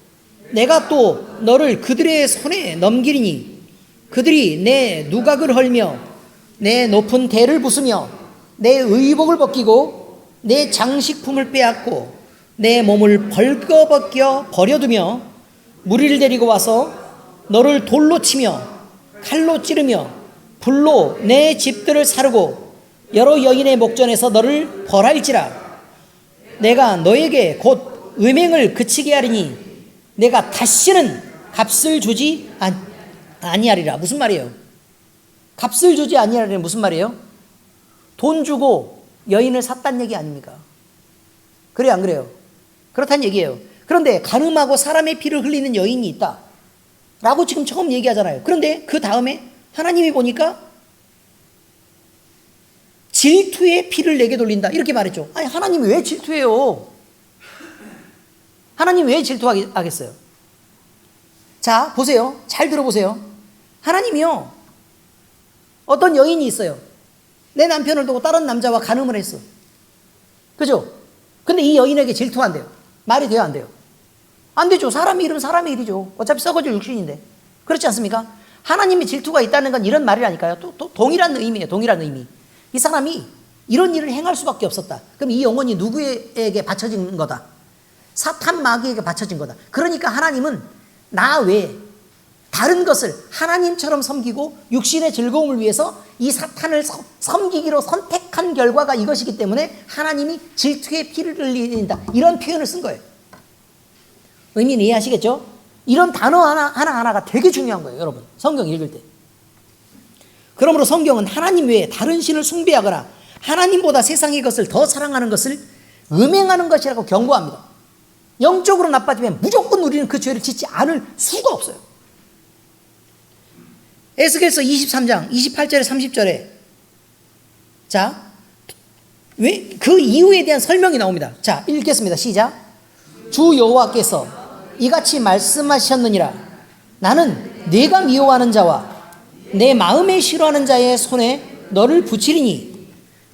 내가 또 너를 그들의 손에 넘기리니 그들이 내 누각을 헐며 내 높은 대를 부수며 내 의복을 벗기고 내 장식품을 빼앗고 내 몸을 벌거벗겨 버려두며 무리를 데리고 와서 너를 돌로 치며 칼로 찌르며 불로 내 집들을 사르고 여러 여인의 목전에서 너를 벌할지라. 내가 너에게 곧 음행을 그치게 하리니 내가 다시는 값을 주지 아니하리라. 무슨 말이에요? 값을 주지 아니하리는 무슨 말이에요? 돈 주고 여인을 샀단 얘기 아닙니까? 그래요, 안 그래요? 그렇다는 얘기예요. 그런데 간음하고 사람의 피를 흘리는 여인이 있다 라고 지금 처음 얘기하잖아요. 그런데 그 다음에 하나님이 보니까 질투의 피를 내게 돌린다 이렇게 말했죠. 아니, 하나님이 왜 질투해요? 하나님 왜 질투하겠어요? 자, 보세요. 잘 들어보세요. 하나님이요, 어떤 여인이 있어요. 내 남편을 두고 다른 남자와 간음을 했어. 그죠? 근데 이 여인에게 질투한대요. 말이 돼요, 안 돼요? 안 되죠. 사람의 일은 사람의 일이죠. 어차피 썩어질 육신인데. 그렇지 않습니까? 하나님이 질투가 있다는 건 이런 말이라니까요. 또 동일한 의미예요. 동일한 의미. 이 사람이 이런 일을 행할 수밖에 없었다. 그럼 이 영혼이 누구에게 바쳐진 거다? 사탄 마귀에게 바쳐진 거다. 그러니까 하나님은 나 외에 다른 것을 하나님처럼 섬기고 육신의 즐거움을 위해서 이 사탄을 섬기기로 선택한 결과가 이것이기 때문에 하나님이 질투의 피를 흘린다 이런 표현을 쓴 거예요. 의미는 이해하시겠죠? 이런 단어 하나하나가 되게 중요한 거예요, 여러분. 성경 읽을 때. 그러므로 성경은 하나님 외에 다른 신을 숭배하거나 하나님보다 세상의 것을 더 사랑하는 것을 음행하는 것이라고 경고합니다. 영적으로 나빠지면 무조건 우리는 그 죄를 짓지 않을 수가 없어요. 에스겔서 23장 28절에 30절에 자, 왜 그 이유에 대한 설명이 나옵니다. 자, 읽겠습니다. 시작. 주 여호와께서 이같이 말씀하셨느니라. 나는 네가 미워하는 자와 내 마음에 싫어하는 자의 손에 너를 붙이리니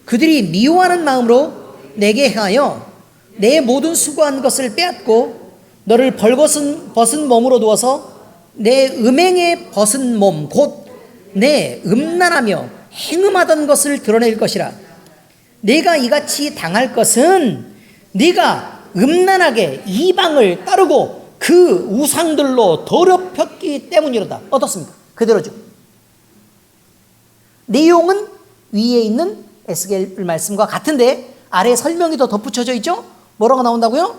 그들이 미워하는 마음으로 내게 행하여 내 모든 수고한 것을 빼앗고 너를 벌벗은 몸으로 두어서 내 음행에 벗은 몸 곧 내 음란하며 행음하던 것을 드러낼 것이라. 내가 이같이 당할 것은 네가 음란하게 이방을 따르고 그 우상들로 더럽혔기 때문이로다. 어떻습니까? 그대로죠. 내용은 위에 있는 에스겔 말씀과 같은데 아래 설명이 더 덧붙여져 있죠? 뭐라고 나온다고요?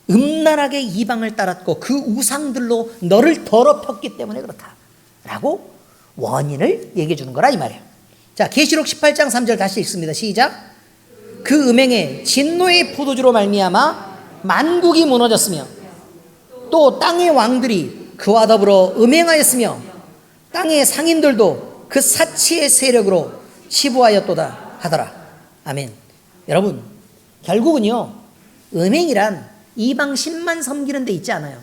음란하게 이방을 따랐고 그 우상들로 너를 더럽혔기 때문에 그렇다 라고 원인을 얘기해 주는 거라 이 말이에요. 자, 계시록 18장 3절 다시 읽습니다. 시작. 그 음행에 진노의 포도주로 말미암아 만국이 무너졌으며 또 땅의 왕들이 그와 더불어 음행하였으며 땅의 상인들도 그 사치의 세력으로 치부하였도다 하더라. 아멘. 여러분, 결국은요, 음행이란 이방 신만 섬기는 데 있지 않아요.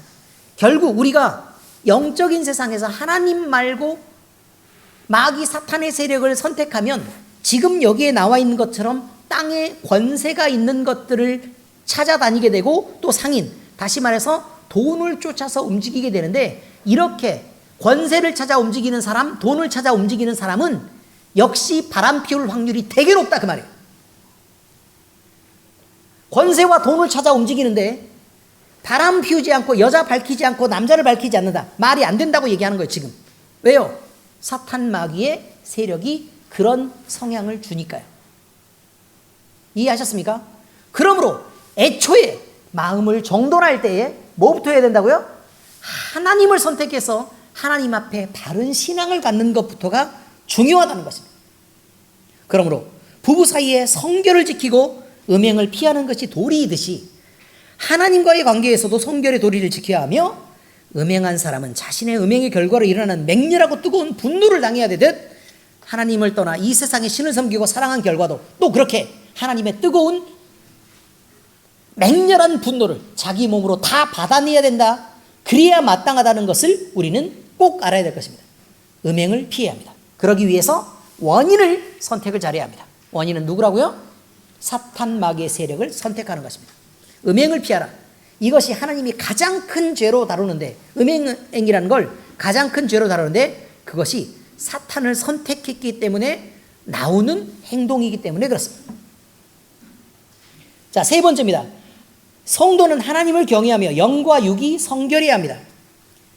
결국 우리가 영적인 세상에서 하나님 말고 마귀 사탄의 세력을 선택하면 지금 여기에 나와 있는 것처럼 땅에 권세가 있는 것들을 찾아다니게 되고 또 상인, 다시 말해서 돈을 쫓아서 움직이게 되는데 이렇게 권세를 찾아 움직이는 사람, 돈을 찾아 움직이는 사람은 역시 바람 피울 확률이 되게 높다 그 말이에요. 권세와 돈을 찾아 움직이는데 바람 피우지 않고 여자 밝히지 않고 남자를 밝히지 않는다. 말이 안 된다고 얘기하는 거예요 지금. 왜요? 사탄 마귀의 세력이 그런 성향을 주니까요. 이해하셨습니까? 그러므로 애초에 마음을 정돈할 때에 뭐부터 해야 된다고요? 하나님을 선택해서 하나님 앞에 바른 신앙을 갖는 것부터가 중요하다는 것입니다. 그러므로 부부 사이에 성결을 지키고 음행을 피하는 것이 도리이듯이 하나님과의 관계에서도 성결의 도리를 지켜야 하며 음행한 사람은 자신의 음행의 결과로 일어나는 맹렬하고 뜨거운 분노를 당해야 되듯 하나님을 떠나 이 세상의 신을 섬기고 사랑한 결과도 또 그렇게 하나님의 뜨거운 맹렬한 분노를 자기 몸으로 다 받아내야 된다. 그래야 마땅하다는 것을 우리는 꼭 알아야 될 것입니다. 음행을 피해야 합니다. 그러기 위해서 원인을 선택을 잘해야 합니다. 원인은 누구라고요? 사탄 마귀의 세력을 선택하는 것입니다. 음행을 피하라. 이것이 하나님이 가장 큰 죄로 다루는데, 음행이라는 걸 가장 큰 죄로 다루는데 그것이 사탄을 선택했기 때문에 나오는 행동이기 때문에 그렇습니다. 자, 세 번째입니다. 성도는 하나님을 경외하며 영과 육이 성결해야 합니다.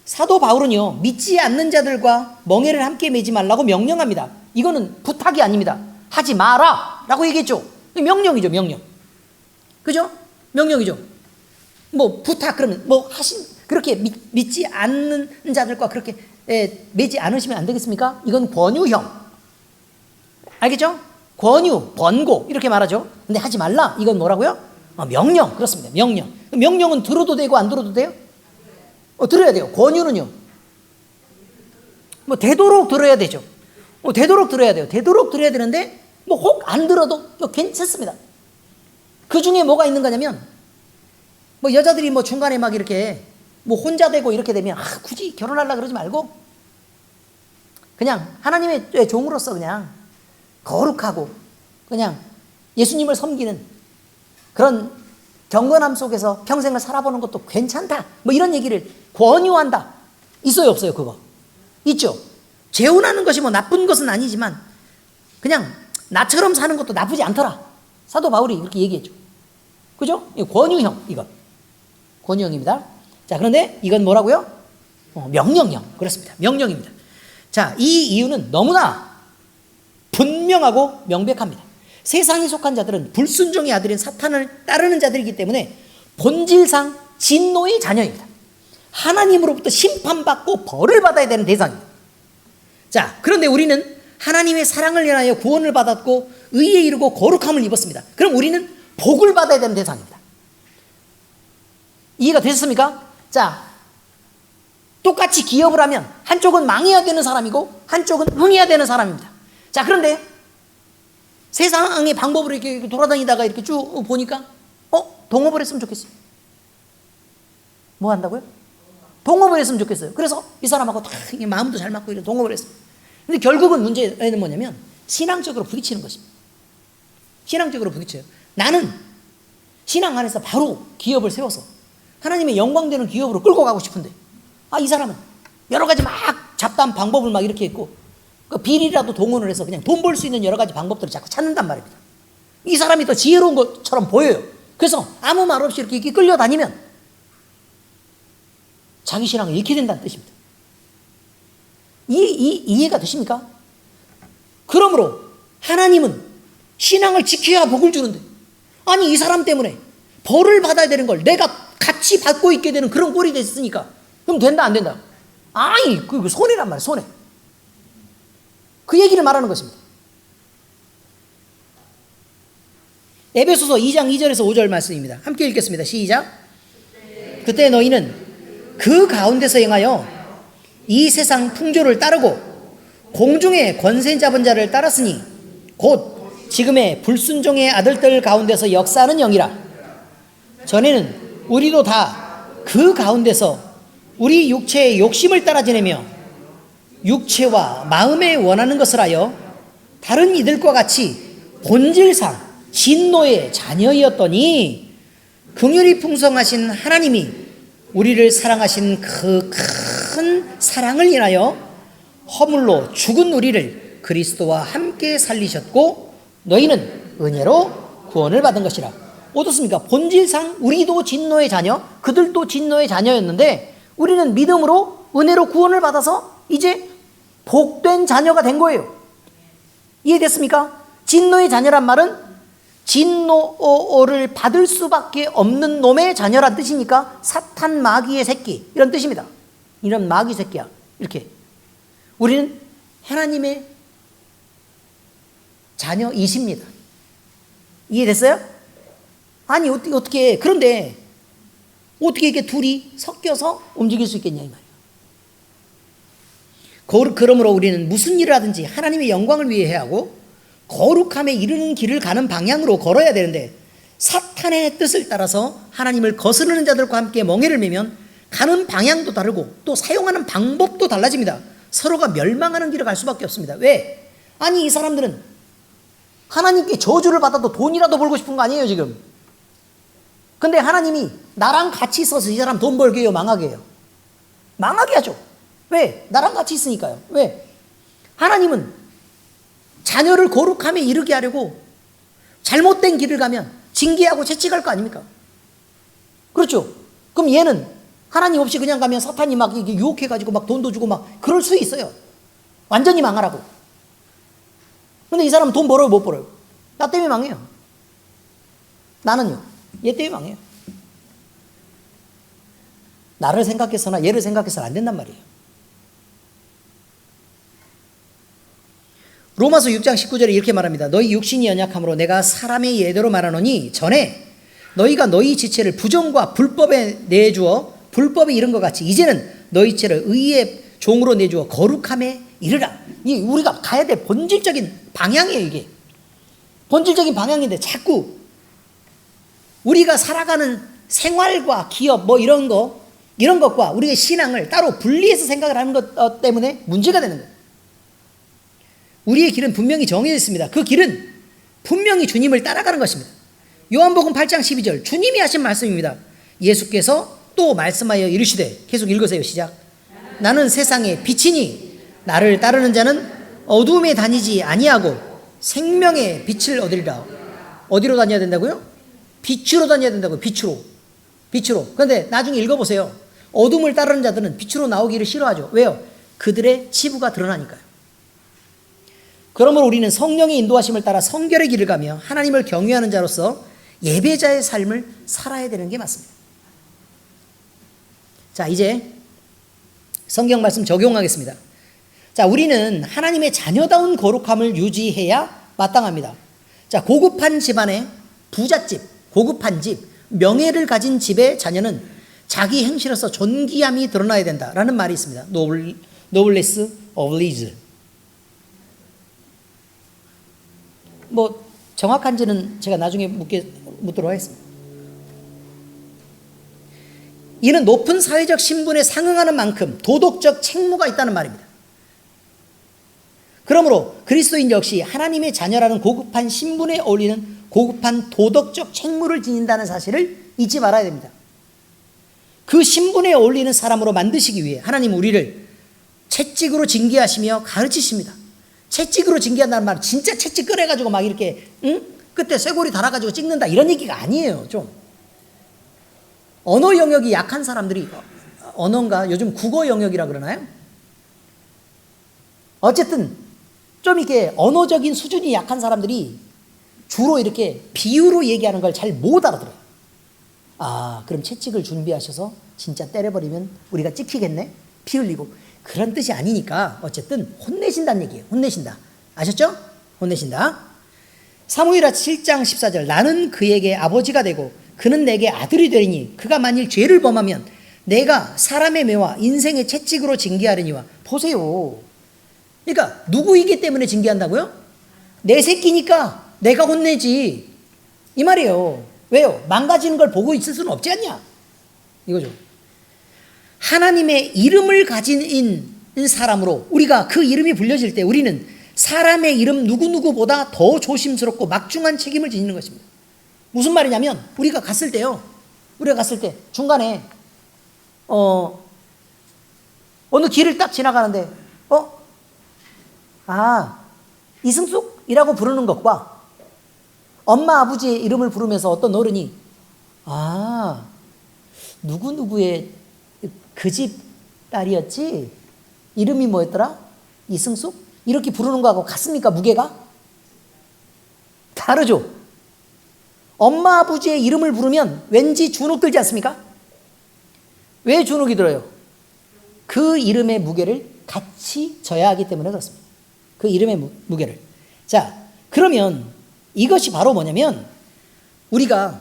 사도 바울은요, 믿지 않는 자들과 멍에를 함께 매지 말라고 명령합니다. 이거는 부탁이 아닙니다. 하지 마라 라고 얘기했죠. 명령이죠, 명령. 그죠? 명령이죠. 뭐 부탁 그러면 뭐 그렇게 믿지 않는 자들과 그렇게 매지 않으시면 안 되겠습니까? 이건 권유형. 알겠죠? 권유, 번고 이렇게 말하죠. 근데 하지 말라 이건 뭐라고요? 명령. 그렇습니다. 명령. 명령은 들어도 되고 안 들어도 돼요? 들어야 돼요. 권유는요, 뭐 되도록 들어야 되죠. 되도록 들어야 돼요. 되도록 들어야 되는데 뭐 혹 안 들어도 괜찮습니다. 그 중에 뭐가 있는 거냐면, 뭐 여자들이 뭐 중간에 막 이렇게 뭐 혼자 되고 이렇게 되면 굳이 결혼하려고 그러지 말고 그냥 하나님의 종으로서 그냥 거룩하고 그냥 예수님을 섬기는 그런 경건함 속에서 평생을 살아보는 것도 괜찮다. 뭐 이런 얘기를 권유한다. 있어요, 없어요? 그거 있죠. 재혼하는 것이 뭐 나쁜 것은 아니지만 그냥 나처럼 사는 것도 나쁘지 않더라. 사도 바울이 이렇게 얘기했죠. 그죠? 권유형, 이거 권유형입니다. 자, 그런데 이건 뭐라고요? 명령형. 그렇습니다. 명령입니다. 자, 이 이유는 너무나 분명하고 명백합니다. 세상에 속한 자들은 불순종의 아들인 사탄을 따르는 자들이기 때문에 본질상 진노의 자녀입니다. 하나님으로부터 심판받고 벌을 받아야 되는 대상입니다. 자, 그런데 우리는 하나님의 사랑을 인하여 구원을 받았고 의에 이르고 거룩함을 입었습니다. 그럼 우리는 복을 받아야 되는 대상입니다. 이해가 되셨습니까? 자, 똑같이 기업을 하면 한쪽은 망해야 되는 사람이고 한쪽은 흥해야 되는 사람입니다. 자, 그런데 세상의 방법으로 이렇게 돌아다니다가 이렇게 쭉 보니까 동업을 했으면 좋겠어요. 뭐 한다고요? 동업을 했으면 좋겠어요. 그래서 이 사람하고 다 마음도 잘 맞고 이런 동업을 했어요. 근데 결국은 문제는 뭐냐면 신앙적으로 부딪히는 것입니다. 신앙적으로 부딪혀요. 나는 신앙 안에서 바로 기업을 세워서 하나님의 영광되는 기업으로 끌고 가고 싶은데 이 사람은 여러 가지 막 잡다한 방법을 막 이렇게 했고 그 비리라도 동원을 해서 그냥 돈 벌 수 있는 여러 가지 방법들을 자꾸 찾는단 말입니다. 이 사람이 더 지혜로운 것처럼 보여요. 그래서 아무 말 없이 이렇게 끌려다니면 자기 신앙을 잃게 된다는 뜻입니다. 이해가 되십니까? 그러므로 하나님은 신앙을 지켜야 복을 주는데 아니 이 사람 때문에 벌을 받아야 되는 걸 내가 같이 받고 있게 되는 그런 꼴이 됐으니까 그럼 된다 안 된다? 아니 그 손해란 말이야. 손해. 그 얘기를 말하는 것입니다. 에베소서 2장 2절에서 5절 말씀입니다. 함께 읽겠습니다. 시작. 그때 너희는 그 가운데서 행하여 이 세상 풍조를 따르고 공중의 권세 잡은 자를 따랐으니 곧 지금의 불순종의 아들들 가운데서 역사하는 영이라. 전에는 우리도 다 그 가운데서 우리 육체의 욕심을 따라 지내며 육체와 마음에 원하는 것을 하여 다른 이들과 같이 본질상 진노의 자녀이었더니 긍휼이 풍성하신 하나님이 우리를 사랑하신 그 큰 사랑을 인하여 허물로 죽은 우리를 그리스도와 함께 살리셨고 너희는 은혜로 구원을 받은 것이라. 어떻습니까? 본질상 우리도 진노의 자녀, 그들도 진노의 자녀였는데 우리는 믿음으로 은혜로 구원을 받아서 이제 복된 자녀가 된 거예요. 이해됐습니까? 진노의 자녀란 말은 진노를 받을 수밖에 없는 놈의 자녀란 뜻이니까 사탄 마귀의 새끼 이런 뜻입니다. 이런 마귀 새끼야. 이렇게 우리는 하나님의 자녀이십니다. 이해됐어요? 아니 어떻게 그런데 어떻게 이렇게 둘이 섞여서 움직일 수 있겠냐 이 말이에요. 그러므로 우리는 무슨 일을 하든지 하나님의 영광을 위해 해야 하고 거룩함에 이르는 길을 가는 방향으로 걸어야 되는데 사탄의 뜻을 따라서 하나님을 거스르는 자들과 함께 멍에를 매면 가는 방향도 다르고 또 사용하는 방법도 달라집니다. 서로가 멸망하는 길을 갈 수밖에 없습니다. 왜? 아니 이 사람들은 하나님께 저주를 받아도 돈이라도 벌고 싶은 거 아니에요 지금. 근데 하나님이 나랑 같이 있어서 이 사람 돈 벌게 해요 망하게 해요? 망하게 하죠. 왜? 나랑 같이 있으니까요. 왜? 하나님은 자녀를 거룩함에 이르게 하려고 잘못된 길을 가면 징계하고 채찍할 거 아닙니까? 그렇죠. 그럼 얘는 하나님 없이 그냥 가면 사탄이 막 이게 유혹해가지고 막 돈도 주고 막 그럴 수 있어요. 완전히 망하라고. 근데 이 사람은 돈 벌어요, 못 벌어요? 나 때문에 망해요. 나는요, 얘 때문에 망해요. 나를 생각해서나 얘를 생각해서는 안 된단 말이에요. 로마서 6장 19절에 이렇게 말합니다. 너희 육신이 연약함으로 내가 사람의 예대로 말하노니 전에 너희가 너희 지체를 부정과 불법에 내주어 불법에 이른 것 같이 이제는 너희 지체를 의의 종으로 내주어 거룩함에 이르라. 이 우리가 가야 될 본질적인 방향이에요. 이게 본질적인 방향인데 자꾸 우리가 살아가는 생활과 기업 뭐 이런 것과 우리의 신앙을 따로 분리해서 생각을 하는 것 때문에 문제가 되는 거예요. 우리의 길은 분명히 정해져 있습니다. 그 길은 분명히 주님을 따라가는 것입니다. 요한복음 8장 12절 주님이 하신 말씀입니다. 예수께서 또 말씀하여 이르시되, 계속 읽으세요. 시작. 나는 세상의 빛이니 나를 따르는 자는 어두움에 다니지 아니하고 생명의 빛을 얻으리라. 어디로 다녀야 된다고요? 빛으로 다녀야 된다고요. 빛으로. 그런데 나중에 읽어보세요. 어둠을 따르는 자들은 빛으로 나오기를 싫어하죠. 왜요? 그들의 치부가 드러나니까요. 그러므로 우리는 성령의 인도하심을 따라 성결의 길을 가며 하나님을 경외하는 자로서 예배자의 삶을 살아야 되는 게 맞습니다. 자, 이제 성경 말씀 적용하겠습니다. 자, 우리는 하나님의 자녀다운 거룩함을 유지해야 마땅합니다. 자, 고급한 집안의 부잣집, 고급한 집, 명예를 가진 집의 자녀는 자기 행실에서 존귀함이 드러나야 된다라는 말이 있습니다. Noblesse of liege. 뭐 정확한지는 제가 나중에 묻도록 하겠습니다. 이는 높은 사회적 신분에 상응하는 만큼 도덕적 책무가 있다는 말입니다. 그러므로 그리스도인 역시 하나님의 자녀라는 고급한 신분에 어울리는 고급한 도덕적 책무를 지닌다는 사실을 잊지 말아야 됩니다. 그 신분에 어울리는 사람으로 만드시기 위해 하나님은 우리를 채찍으로 징계하시며 가르치십니다. 채찍으로 징계한다는 말은 진짜 채찍 꺼내가지고 막 이렇게 끝에 쇠고리 달아가지고 찍는다 이런 얘기가 아니에요. 좀 언어 영역이 약한 사람들이, 언어인가 요즘 국어 영역이라 그러나요? 어쨌든 좀 이렇게 언어적인 수준이 약한 사람들이 주로 이렇게 비유로 얘기하는 걸 잘 못 알아들어요. 아, 그럼 채찍을 준비하셔서 진짜 때려버리면 우리가 찍히겠네? 피 흘리고. 그런 뜻이 아니니까 어쨌든 혼내신다는 얘기예요. 혼내신다. 아셨죠? 혼내신다. 사무엘하 7장 14절 나는 그에게 아버지가 되고 그는 내게 아들이 되리니 그가 만일 죄를 범하면 내가 사람의 매와 인생의 채찍으로 징계하려니와. 보세요. 그러니까 누구이기 때문에 징계한다고요? 내 새끼니까 내가 혼내지 이 말이에요. 왜요? 망가지는 걸 보고 있을 수는 없지 않냐 이거죠. 하나님의 이름을 가진 사람으로 우리가 그 이름이 불려질 때 우리는 사람의 이름 누구누구보다 더 조심스럽고 막중한 책임을 지니는 것입니다. 무슨 말이냐면 우리가 갔을 때 중간에 어느 길을 딱 지나가는데 이승숙이라고 부르는 것과 엄마 아버지의 이름을 부르면서 어떤 어른이 누구누구의 그 집 딸이었지? 이름이 뭐였더라? 이승숙? 이렇게 부르는 거하고 같습니까? 무게가? 다르죠? 엄마 아버지의 이름을 부르면 왠지 주눅 들지 않습니까? 왜 주눅이 들어요? 그 이름의 무게를 같이 져야 하기 때문에 그렇습니다. 그 이름의 무게를. 자, 그러면 이것이 바로 뭐냐면 우리가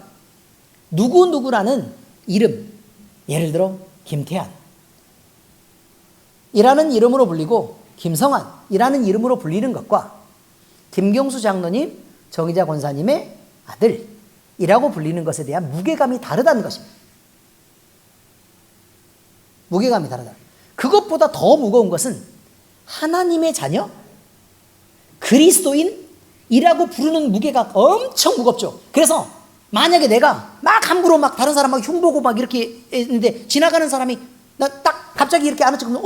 누구누구라는 이름, 예를 들어 김태한 이라는 이름으로 불리고 김성환이라는 이름으로 불리는 것과 김경수 장로님, 정의자 권사님의 아들이라고 불리는 것에 대한 무게감이 다르다는 것입니다. 무게감이 다르다. 그것보다 더 무거운 것은 하나님의 자녀, 그리스도인이라고 부르는 무게가 엄청 무겁죠. 그래서 만약에 내가 막 함부로 막 다른 사람 막 흉보고 막 이렇게 했는데 지나가는 사람이 나 딱 갑자기 이렇게 아는 척하면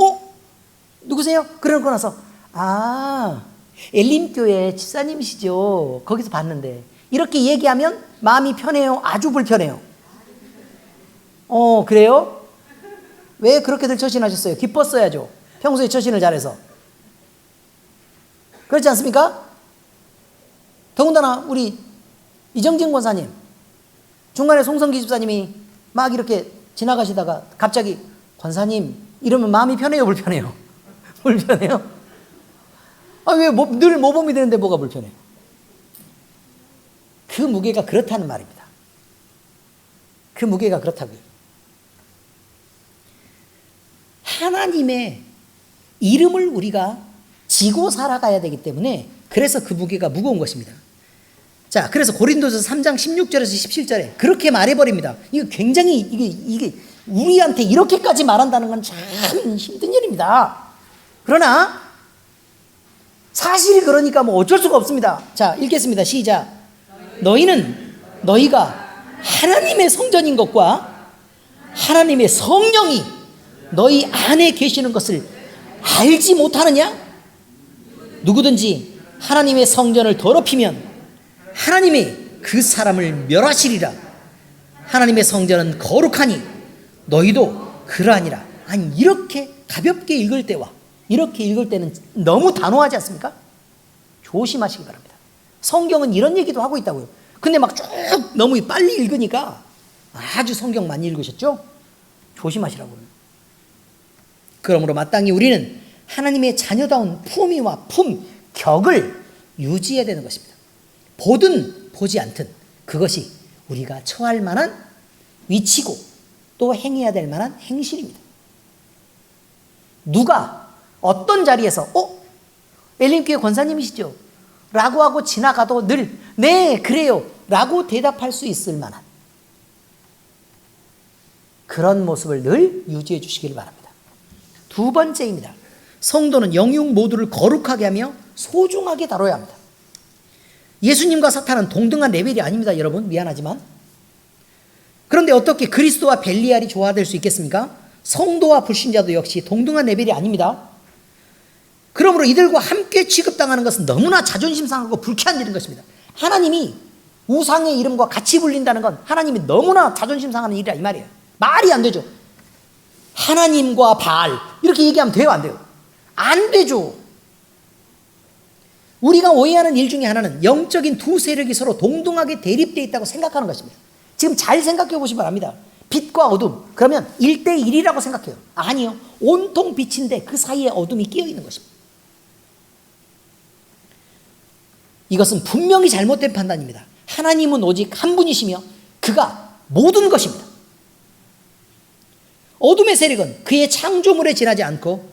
누구세요? 그러고 나서 엘림교회 집사님이시죠. 거기서 봤는데 이렇게 얘기하면 마음이 편해요? 아주 불편해요? 그래요? 왜 그렇게들 처신하셨어요? 기뻤어야죠. 평소에 처신을 잘해서. 그렇지 않습니까? 더군다나 우리 이정진 권사님, 중간에 송성기 집사님이 막 이렇게 지나가시다가 갑자기 권사님 이러면 마음이 편해요, 불편해요? 불편해요? 아, 왜 늘 모범이 되는데 뭐가 불편해요? 그 무게가 그렇다는 말입니다. 그 무게가 그렇다고요. 하나님의 이름을 우리가 지고 살아가야 되기 때문에 그래서 그 무게가 무거운 것입니다. 자, 그래서 고린도서 3장 16절에서 17절에 그렇게 말해버립니다. 이거 굉장히 이게 우리한테 이렇게까지 말한다는 건 참 힘든 일입니다. 그러나 사실이 그러니까 뭐 어쩔 수가 없습니다. 자, 읽겠습니다. 시작. 너희가 하나님의 성전인 것과 하나님의 성령이 너희 안에 계시는 것을 알지 못하느냐? 누구든지 하나님의 성전을 더럽히면 하나님이 그 사람을 멸하시리라. 하나님의 성전은 거룩하니 너희도 그러하니라. 아니, 이렇게 가볍게 읽을 때와 이렇게 읽을 때는 너무 단호하지 않습니까? 조심하시기 바랍니다. 성경은 이런 얘기도 하고 있다고요. 근데 막 쭉 너무 빨리 읽으니까 아주 성경 많이 읽으셨죠? 조심하시라고요. 그러므로 마땅히 우리는 하나님의 자녀다운 품위와 품격을 유지해야 되는 것입니다. 보든 보지 않든 그것이 우리가 처할 만한 위치고 또 행해야 될 만한 행실입니다. 누가 어떤 자리에서 엘림교회 권사님이시죠? 라고 하고 지나가도 늘 네 그래요 라고 대답할 수 있을 만한 그런 모습을 늘 유지해 주시길 바랍니다. 두 번째입니다. 성도는 영육 모두를 거룩하게 하며 소중하게 다뤄야 합니다. 예수님과 사탄은 동등한 레벨이 아닙니다. 여러분 미안하지만. 그런데 어떻게 그리스도와 벨리알이 조화될 수 있겠습니까? 성도와 불신자도 역시 동등한 레벨이 아닙니다. 그러므로 이들과 함께 취급당하는 것은 너무나 자존심 상하고 불쾌한 일인 것입니다. 하나님이 우상의 이름과 같이 불린다는 건 하나님이 너무나 자존심 상하는 일이라 이 말이에요. 말이 안 되죠. 하나님과 바알 이렇게 얘기하면 돼요, 안 돼요? 안 되죠. 우리가 오해하는 일 중에 하나는 영적인 두 세력이 서로 동등하게 대립되어 있다고 생각하는 것입니다. 지금 잘 생각해 보시기 바랍니다. 빛과 어둠, 그러면 1대1이라고 생각해요. 아니요. 온통 빛인데 그 사이에 어둠이 끼어 있는 것입니다. 이것은 분명히 잘못된 판단입니다. 하나님은 오직 한 분이시며 그가 모든 것입니다. 어둠의 세력은 그의 창조물에 지나지 않고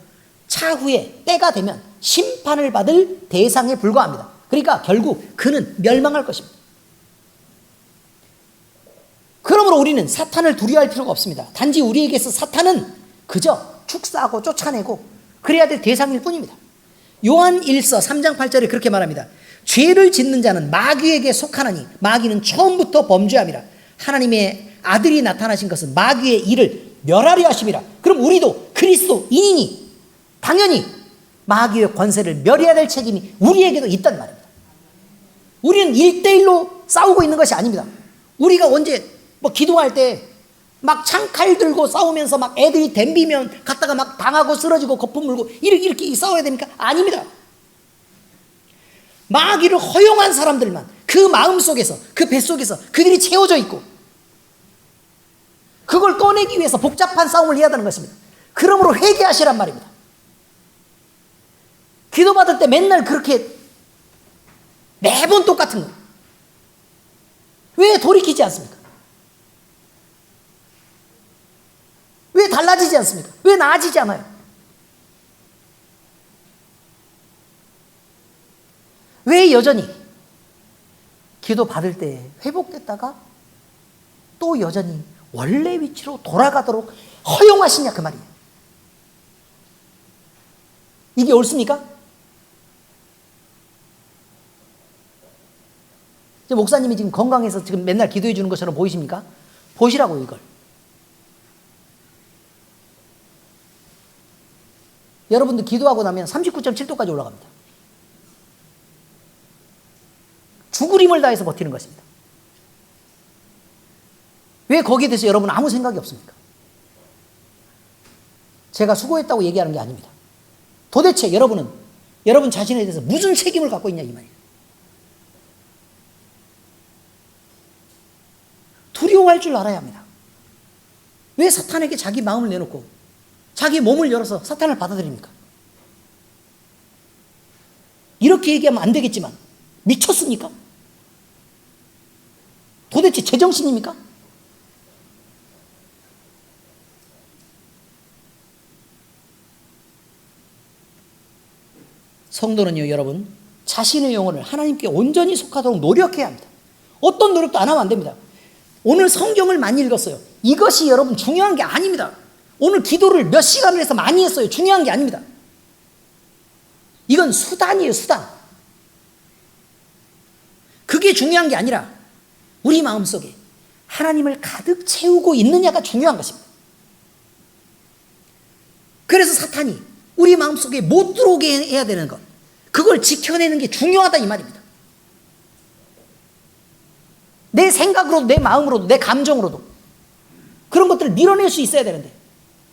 차후에 때가 되면 심판을 받을 대상에 불과합니다. 그러니까 결국 그는 멸망할 것입니다. 그러므로 우리는 사탄을 두려워할 필요가 없습니다. 단지 우리에게서 사탄은 그저 축사하고 쫓아내고 그래야 될 대상일 뿐입니다. 요한 1서 3장 8절에 그렇게 말합니다. 죄를 짓는 자는 마귀에게 속하나니 마귀는 처음부터 범죄함이라. 하나님의 아들이 나타나신 것은 마귀의 일을 멸하려 하심이라. 그럼 우리도 그리스도인이니 당연히 마귀의 권세를 멸해야 될 책임이 우리에게도 있단 말입니다. 우리는 1대1로 싸우고 있는 것이 아닙니다. 우리가 언제 기도할 때 막 창칼 들고 싸우면서 막 애들이 덤비면 갔다가 막 당하고 쓰러지고 거품 물고 이렇게 싸워야 됩니까? 아닙니다. 마귀를 허용한 사람들만 그 마음속에서 그 뱃속에서 그들이 채워져 있고 그걸 꺼내기 위해서 복잡한 싸움을 해야 하는 것입니다. 그러므로 회개하시란 말입니다. 기도받을 때 맨날 그렇게 매번 똑같은 거예요. 왜 돌이키지 않습니까? 왜 달라지지 않습니까? 왜 나아지지 않아요? 왜 여전히 기도 받을 때 회복됐다가 또 여전히 원래 위치로 돌아가도록 허용하시냐 그 말이에요. 이게 옳습니까? 목사님이 지금 건강해서 지금 맨날 기도해 주는 것처럼 보이십니까? 보시라고요, 이걸. 여러분들 기도하고 나면 39.7도까지 올라갑니다. 죽을 힘을 다해서 버티는 것입니다. 왜 거기에 대해서 여러분 아무 생각이 없습니까? 제가 수고했다고 얘기하는 게 아닙니다. 도대체 여러분은 여러분 자신에 대해서 무슨 책임을 갖고 있냐 이 말이에요. 두려워할 줄 알아야 합니다. 왜 사탄에게 자기 마음을 내놓고 자기 몸을 열어서 사탄을 받아들입니까? 이렇게 얘기하면 안 되겠지만 미쳤습니까? 도대체 제정신입니까? 성도는요, 여러분, 자신의 영혼을 하나님께 온전히 속하도록 노력해야 합니다. 어떤 노력도 안 하면 안 됩니다. 오늘 성경을 많이 읽었어요. 이것이 여러분 중요한 게 아닙니다. 오늘 기도를 몇 시간을 해서 많이 했어요. 중요한 게 아닙니다. 이건 수단이에요, 수단. 그게 중요한 게 아니라 우리 마음속에 하나님을 가득 채우고 있느냐가 중요한 것입니다. 그래서 사탄이 우리 마음속에 못 들어오게 해야 되는 것, 그걸 지켜내는 게 중요하다 이 말입니다. 내 생각으로도, 내 마음으로도, 내 감정으로도 그런 것들을 밀어낼 수 있어야 되는데,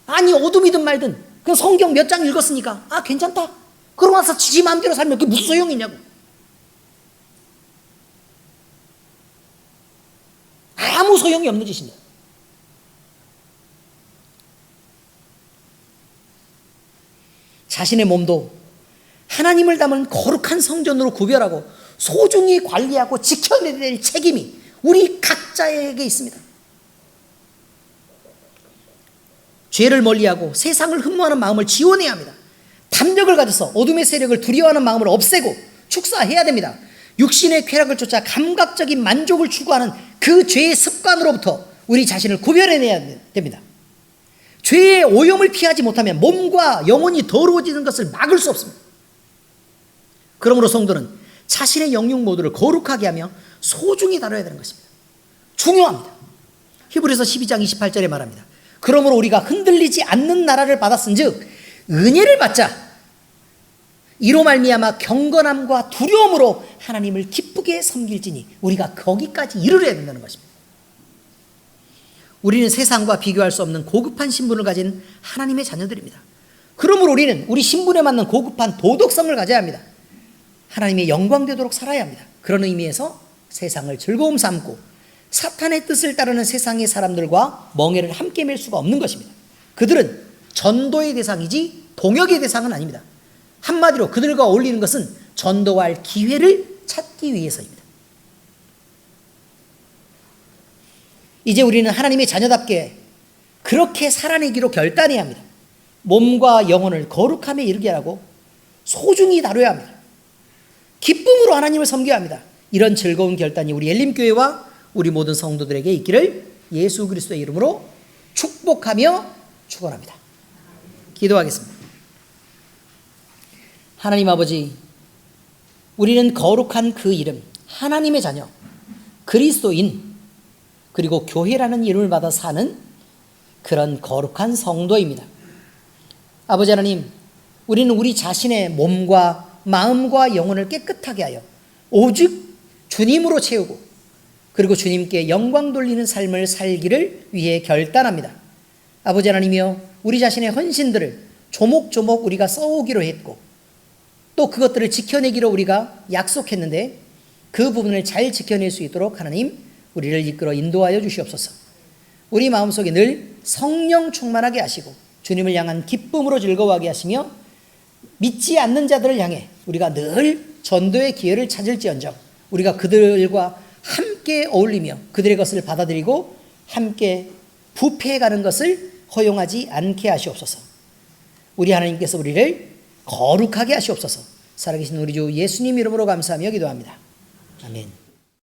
아니 어둠이든 말든 그냥 성경 몇 장 읽었으니까 아 괜찮다, 그러고 나서 지 마음대로 살면 그게 무슨 소용이 있냐고. 아무 소용이 없는 짓입니다. 자신의 몸도 하나님을 담은 거룩한 성전으로 구별하고 소중히 관리하고 지켜내야 될 책임이 우리 각자에게 있습니다. 죄를 멀리하고 세상을 흠모하는 마음을 지워내야 합니다. 담력을 가져서 어둠의 세력을 두려워하는 마음을 없애고 축사해야 됩니다. 육신의 쾌락을 쫓아 감각적인 만족을 추구하는 그 죄의 습관으로부터 우리 자신을 구별해내야 됩니다. 죄의 오염을 피하지 못하면 몸과 영혼이 더러워지는 것을 막을 수 없습니다. 그러므로 성도는 자신의 영육 모두를 거룩하게 하며 소중히 다뤄야 되는 것입니다. 중요합니다. 히브리서 12장 28절에 말합니다. 그러므로 우리가 흔들리지 않는 나라를 받았은즉 은혜를 받자. 이로 말미암아 경건함과 두려움으로 하나님을 기쁘게 섬길지니 우리가 거기까지 이르러야 된다는 것입니다. 우리는 세상과 비교할 수 없는 고급한 신분을 가진 하나님의 자녀들입니다. 그러므로 우리는 우리 신분에 맞는 고급한 도덕성을 가져야 합니다. 하나님의 영광 되도록 살아야 합니다. 그런 의미에서 세상을 즐거움 삼고 사탄의 뜻을 따르는 세상의 사람들과 멍에를 함께 맬 수가 없는 것입니다. 그들은 전도의 대상이지 동역의 대상은 아닙니다. 한마디로 그들과 어울리는 것은 전도할 기회를 찾기 위해서입니다. 이제 우리는 하나님의 자녀답게 그렇게 살아내기로 결단해야 합니다. 몸과 영혼을 거룩함에 이르게 하고 소중히 다뤄야 합니다. 기쁨으로 하나님을 섬겨야 합니다. 이런 즐거운 결단이 우리 엘림교회와 우리 모든 성도들에게 있기를 예수 그리스도의 이름으로 축복하며 축원합니다. 기도하겠습니다. 하나님 아버지, 우리는 거룩한 그 이름, 하나님의 자녀, 그리스도인, 그리고 교회라는 이름을 받아 사는 그런 거룩한 성도입니다. 아버지 하나님, 우리는 우리 자신의 몸과 마음과 영혼을 깨끗하게 하여 오직 주님으로 채우고 그리고 주님께 영광 돌리는 삶을 살기를 위해 결단합니다. 아버지 하나님이여, 우리 자신의 헌신들을 조목조목 우리가 써오기로 했고 또 그것들을 지켜내기로 우리가 약속했는데 그 부분을 잘 지켜낼 수 있도록 하나님 우리를 이끌어 인도하여 주시옵소서. 우리 마음속에 늘 성령 충만하게 하시고 주님을 향한 기쁨으로 즐거워하게 하시며 믿지 않는 자들을 향해 우리가 늘 전도의 기회를 찾을지언정 우리가 그들과 함께 어울리며 그들의 것을 받아들이고 함께 부패해가는 것을 허용하지 않게 하시옵소서. 우리 하나님께서 우리를 거룩하게 하시옵소서. 살아계신 우리 주 예수님 이름으로 감사하며 기도합니다. 아멘.